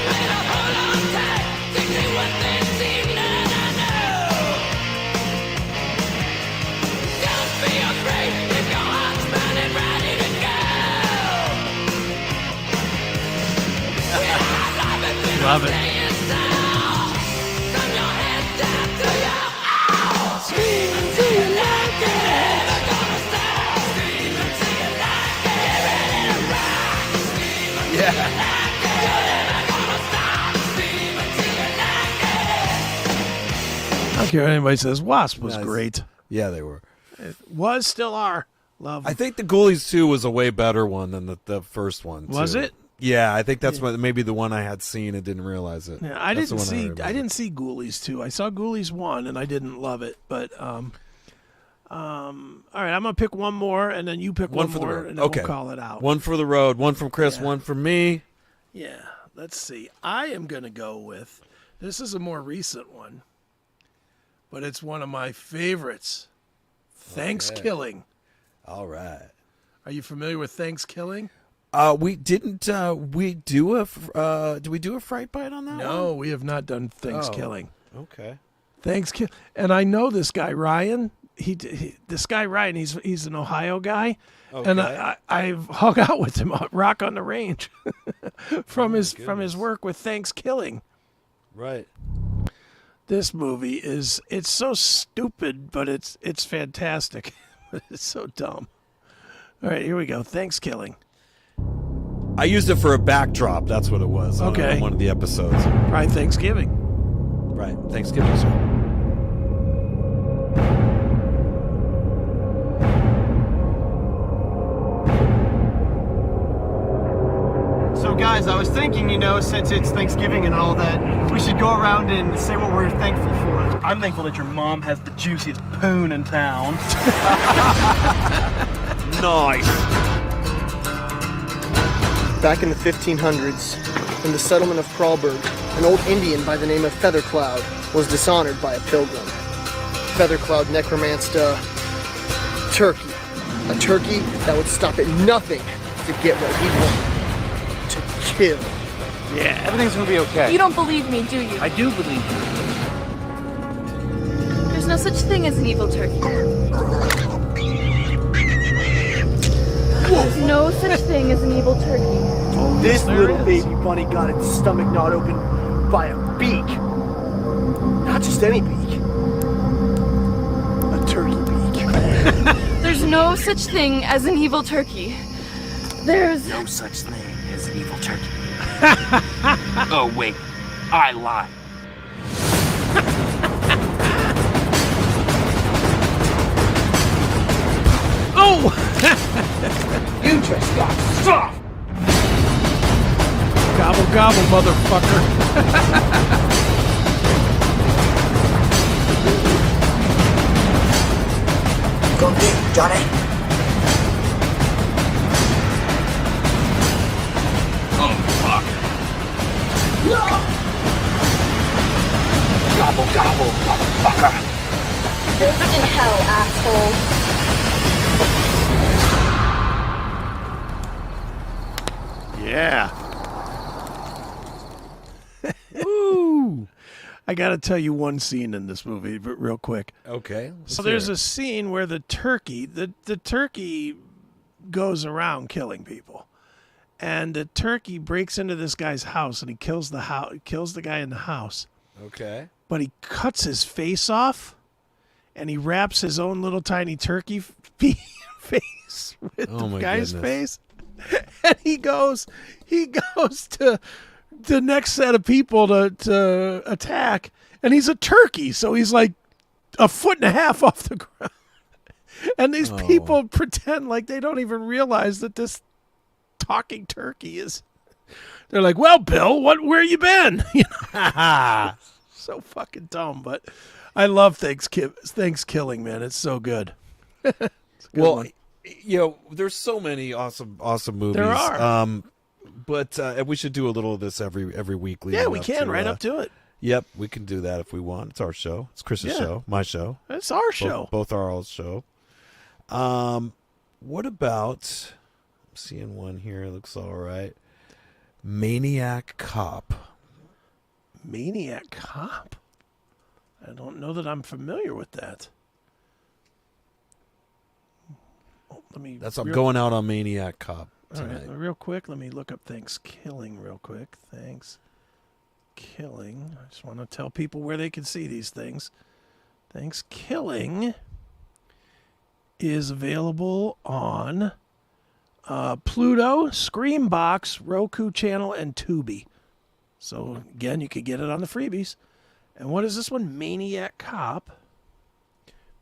Better hold on tight to see what they seem to know. Don't be afraid if your heart's burning ready to go. Love it. I don't care what anybody says. Wasp was great. Yeah, they were. It was, still are. Love. I think the Ghoulies 2 was a way better one than the first one. Was too. it? Yeah, I think that's maybe the one I had seen and didn't realize it. Yeah, I didn't see Ghoulies 2. I saw Ghoulies 1 and I didn't love it. But all right, I'm gonna pick one more and then you pick one for the more road. and then Okay. we'll call it out. One for the road, one from Chris, one from me. Yeah, let's see. I am gonna go with this is a more recent one, but it's one of my favorites. Thanksgiving. All right. Are you familiar with Thanksgiving? We didn't. We do a. Do we do a fright bite on that? No, one? we have not done Thanksgiving. Oh, okay. Thanksgiving, and I know this guy Ryan. This guy Ryan. He's an Ohio guy, and I've hung out with him at Rock on the Range from his work with Thanksgiving. Right. This movie it's so stupid, but it's fantastic. It's so dumb. All right, here we go. Thanksgiving. I used it for a backdrop. That's what it was. Okay. On one of the episodes. Probably Thanksgiving. Right. Thanksgiving, sir. So guys, I was thinking, since it's Thanksgiving and all that, we should go around and say what we're thankful for. I'm thankful that your mom has the juiciest poon in town. Nice. Back in the 1500s, in the settlement of Crawlberg, an old Indian by the name of Feathercloud was dishonored by a pilgrim. Feathercloud necromanced a turkey that would stop at nothing to get what he wanted. To kill. Yeah. Everything's gonna be okay. You don't believe me, do you? I do believe you. There's no such thing as an evil turkey. There's no such thing as an evil turkey. This little baby bunny got its stomach gnawed open by a beak. Not just any beak. A turkey beak. There's no such thing as an evil turkey. There's no such thing as an evil turkey. Oh, wait. I lied. Oh! You just got soft! Gobble, gobble, motherfucker. Go deep, Johnny. Oh, fuck. Gobble, gobble, motherfucker. in hell, asshole. Yeah. Woo! I got to tell you one scene in this movie, but real quick. Okay. So there's a scene where the turkey goes around killing people, and the turkey breaks into this guy's house and he kills the guy in the house. Okay. But he cuts his face off, and he wraps his own little tiny turkey face with the guy's face, and he goes to the next set of people to attack, and he's a turkey, so he's like 1.5 feet off the ground. And these people pretend like they don't even realize that this talking turkey is. They're like, "Well, Bill, where you been?" You know? So fucking dumb, but I love Thanksgiving, man. It's so good. It's a good one. There's so many awesome movies. There are. But we should do a little of this every week. Yeah, we can. Right up to it. Yep, we can do that if we want. It's our show. It's Chris's show. My show. It's our show. Both are our show. What about? I'm seeing one here. Looks all right. Maniac Cop. Maniac Cop? I don't know that I'm familiar with that. I'm going out on Maniac Cop tonight. All right, real quick, let me look up Thanksgiving real quick. Thanksgiving. I just want to tell people where they can see these things. Thanksgiving is available on Pluto, Screambox, Roku Channel, and Tubi. So, again, you could get it on the freebies. And what is this one? Maniac Cop.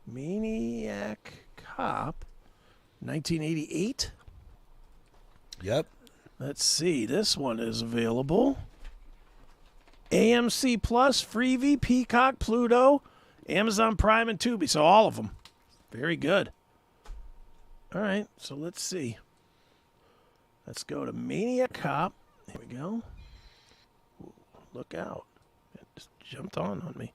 Maniac Cop. 1988. Yep. Let's see. This one is available. AMC Plus, Freevee, Peacock, Pluto, Amazon Prime, and Tubi. So all of them. Very good. All right. So let's see. Let's go to Maniac Cop. Here we go. Ooh, look out. It just jumped on me.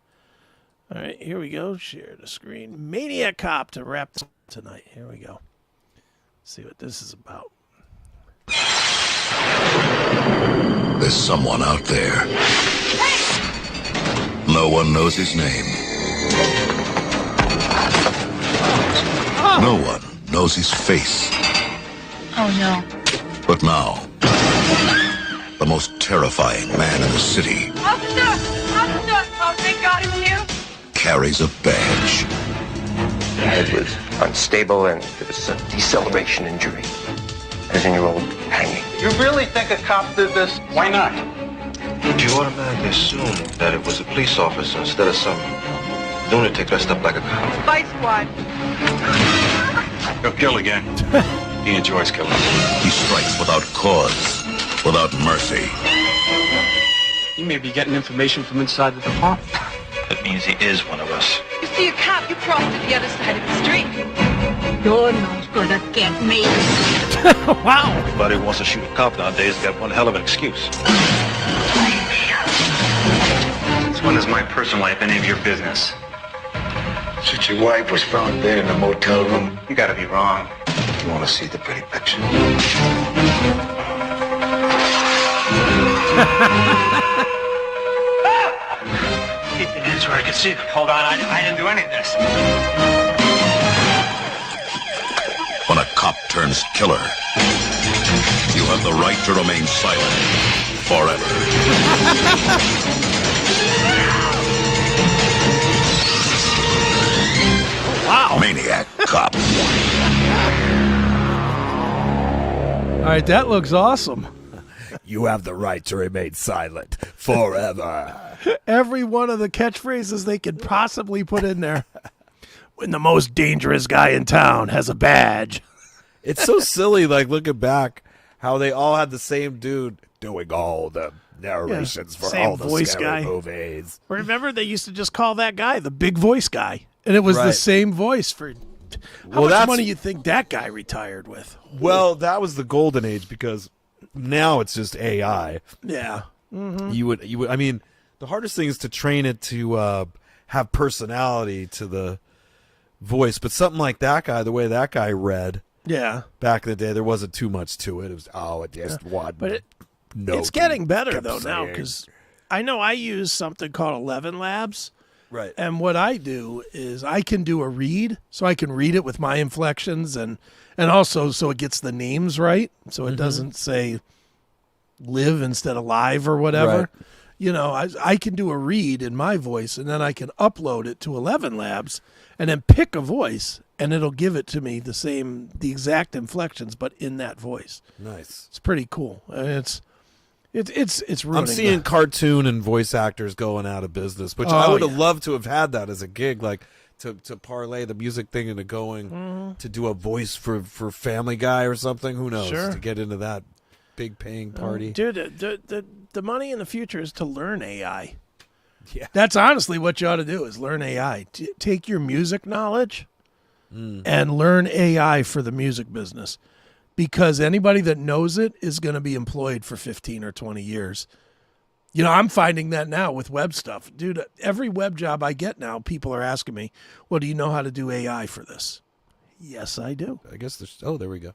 All right. Here we go. Share the screen. Maniac Cop to wrap tonight. Here we go. See what this is about. There's someone out there. No one knows his name. No one knows his face. Oh, no. But now, the most terrifying man in the city Officer! Officer! Oh, thank God it's you! carries a badge. The head was unstable and there was a deceleration injury. As in your old hanging. You really think a cop did this? Why not? You automatically assume that it was a police officer instead of some lunatic dressed up like a cop. Fight squad. He'll kill again. He enjoys killing. He strikes without cause, without mercy. You may be getting information from inside the department. That means he is one of us. You see a cop, you cross to the other side of the street. You're not gonna get me. Wow. Everybody who wants to shoot a cop nowadays got one hell of an excuse. Since when is my personal life any of your business? Since your wife was found dead in the motel room. You gotta be wrong. You want to see the pretty picture? Keep your hands where I can see them. Hold on, I didn't do any of this. When a cop turns killer, you have the right to remain silent forever. Wow. Maniac Cop. All right, that looks awesome. You have the right to remain silent forever. Every one of the catchphrases they could possibly put in there. When the most dangerous guy in town has a badge. It's so silly, like, looking back, how they all had the same dude doing all the narrations for same all the voice scary guy. movies. Remember, they used to just call that guy the big voice guy. And it was the Right. same voice for... How Well, much that's- money you think that guy retired with? Well, that was the golden age, because now it's just AI. Yeah. Mm-hmm. You would. I mean, the hardest thing is to train it to have personality to the voice. But something like that guy, the way that guy read, Yeah. back in the day, there wasn't too much to it. It was it just one. But note it's getting he better, kept though, now, saying. because I know I use something called 11 Labs. Right. And what I do is I can do a read, so I can read it with my inflections and also so it gets the names right, so it doesn't say live instead of live or whatever. Right. You know, I can do a read in my voice, and then I can upload it to 11 Labs and then pick a voice, and it'll give it to me the exact inflections, but in that voice. Nice. It's pretty cool. It's ruining I'm seeing the- cartoon and voice actors going out of business, which I would have loved to have had that as a gig, like to parlay the music thing into going to do a voice for Family Guy or something. Who knows? Sure. To get into that big paying party. Dude, the money in the future is to learn AI. Yeah. That's honestly what you ought to do is learn AI. Take your music knowledge and learn AI for the music business. Because anybody that knows it is going to be employed for 15 or 20 years. You know, I'm finding that now with web stuff. Dude, every web job I get now, people are asking me, well, do you know how to do AI for this? Yes, I do. I guess there's... there we go.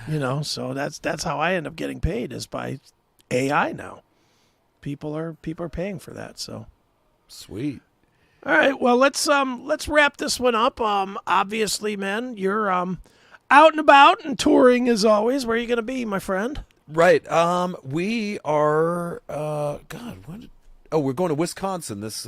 You know, so that's how I end up getting paid is by AI now. People are paying for that, so. Sweet. All right, well, let's wrap this one up. Obviously, man, you're out and about and touring as always. Where are you going to be, my friend? Right. We are. We're going to Wisconsin this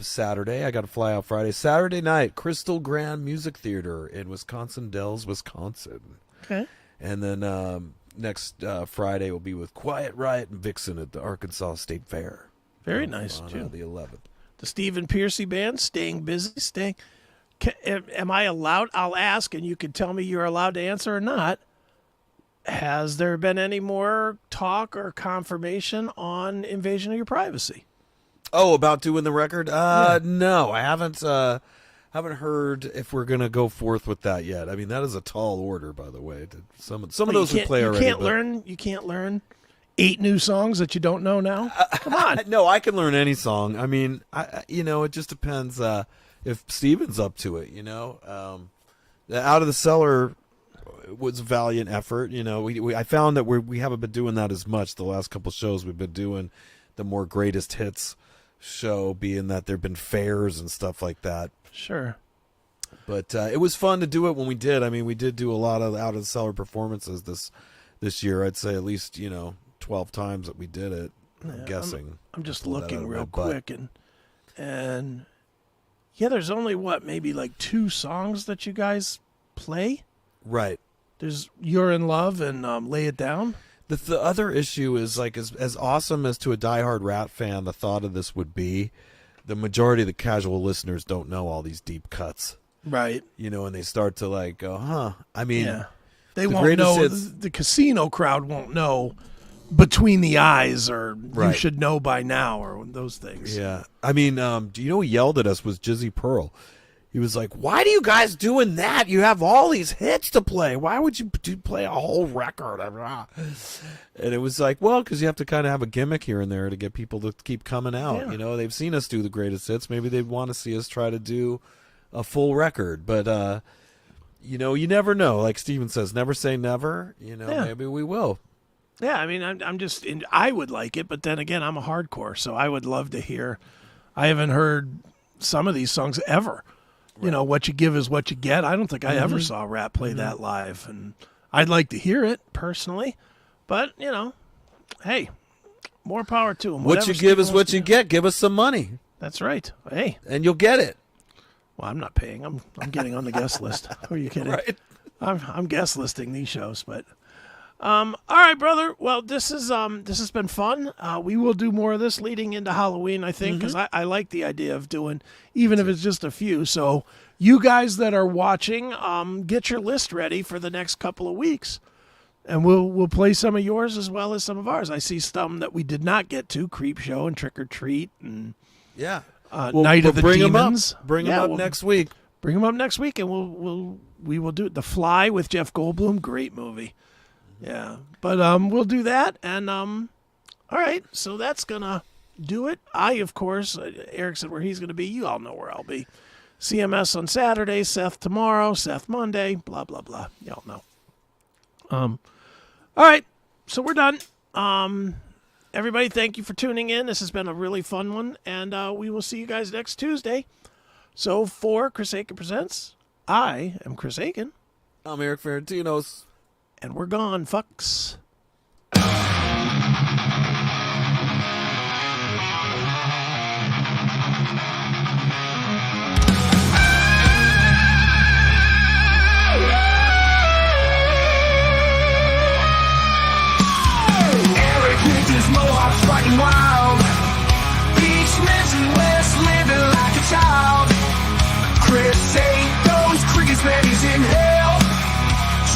Saturday. I got to fly out Friday. Saturday night, Crystal Grand Music Theater in Wisconsin Dells, Wisconsin. Okay. And then next Friday will be with Quiet Riot and Vixen at the Arkansas State Fair. Very nice, on too. The 11th. The Stephen Piercy Band, staying busy, Am I allowed? I'll ask, and you can tell me you're allowed to answer or not. Has there been any more talk or confirmation on Invasion of Your Privacy? Oh, about doing the record? No, I haven't heard if we're gonna go forth with that yet. I mean, that is a tall order, by the way. Some of those we play already. You can't learn 8 new songs that you don't know now. Come on. No, I can learn any song. I mean, it just depends if Steven's up to it. Out of the Cellar was a valiant effort. I found that we haven't been doing that as much the last couple shows. We've been doing the more greatest hits show, being that there've been fairs and stuff like that. Sure. But it was fun to do it when we did. I mean, we did do a lot of Out of the Cellar performances this year. I'd say at least 12 times that we did it. I'm guessing. I'm just looking real quick, and there's only maybe like 2 songs that you guys play. Right. There's You're in Love and Lay It Down. The other issue is, like, as awesome as to a diehard Rat fan the thought of this would be, the majority of the casual listeners don't know all these deep cuts. Right. And they start to like go, huh? I mean, they won't know. The casino crowd won't know Between the Eyes or You Should Know by Now or those things. Yeah. I mean, do you know who yelled at us was Jizzy Pearl? He was like, why do you guys doing that? You have all these hits to play. Why would you play a whole record? And it was like, well, because you have to kind of have a gimmick here and there to get people to keep coming out. Yeah. They've seen us do the greatest hits. Maybe they'd want to see us try to do a full record. But, you never know. Like Steven says, never say never. Maybe we will. Yeah, I mean, I'm just, I would like it, but then again, I'm a hardcore, so I would love to hear. I haven't heard some of these songs ever. Right. What you give is what you get. I don't think I ever saw Rat play that live, and I'd like to hear it personally. But, hey, more power to them. What you give is what you get. Give us some money. That's right. Hey. And you'll get it. Well, I'm not paying. I'm getting on the guest list. Who are you kidding? Right. I'm guest listing these shows, but all right, brother. Well, this has been fun. We will do more of this leading into Halloween, I think, because I like the idea of doing, even if it's just a few. So you guys that are watching, get your list ready for the next couple of weeks, and we'll play some of yours as well as some of ours. I see some that we did not get to: Creep Show and Trick or Treat, and Night of the Demons. Bring them up next week. Bring them up next week, and we will do it. The Fly with Jeff Goldblum, great movie. Yeah, but we'll do that, and all right, so that's gonna do it. Of course, Eric said where he's gonna be. You all know where I'll be. CMS on Saturday, Seth tomorrow, Seth Monday, blah blah blah. Y'all know. All right, so we're done. Everybody, thank you for tuning in. This has been a really fun one, and we will see you guys next Tuesday. So for Chris Akin Presents, I am Chris Akin. I'm Erik Ferentinos. And we're gone, fucks. Erik with his mohawks fighting wild. Beach mentioned West living like a child. Chris ate those crickets, man, he's in hell.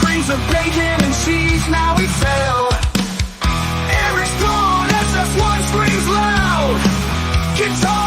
Dreams of bacon and cheese, now he fell. Erik's gone, SS1 screams loud. Guitar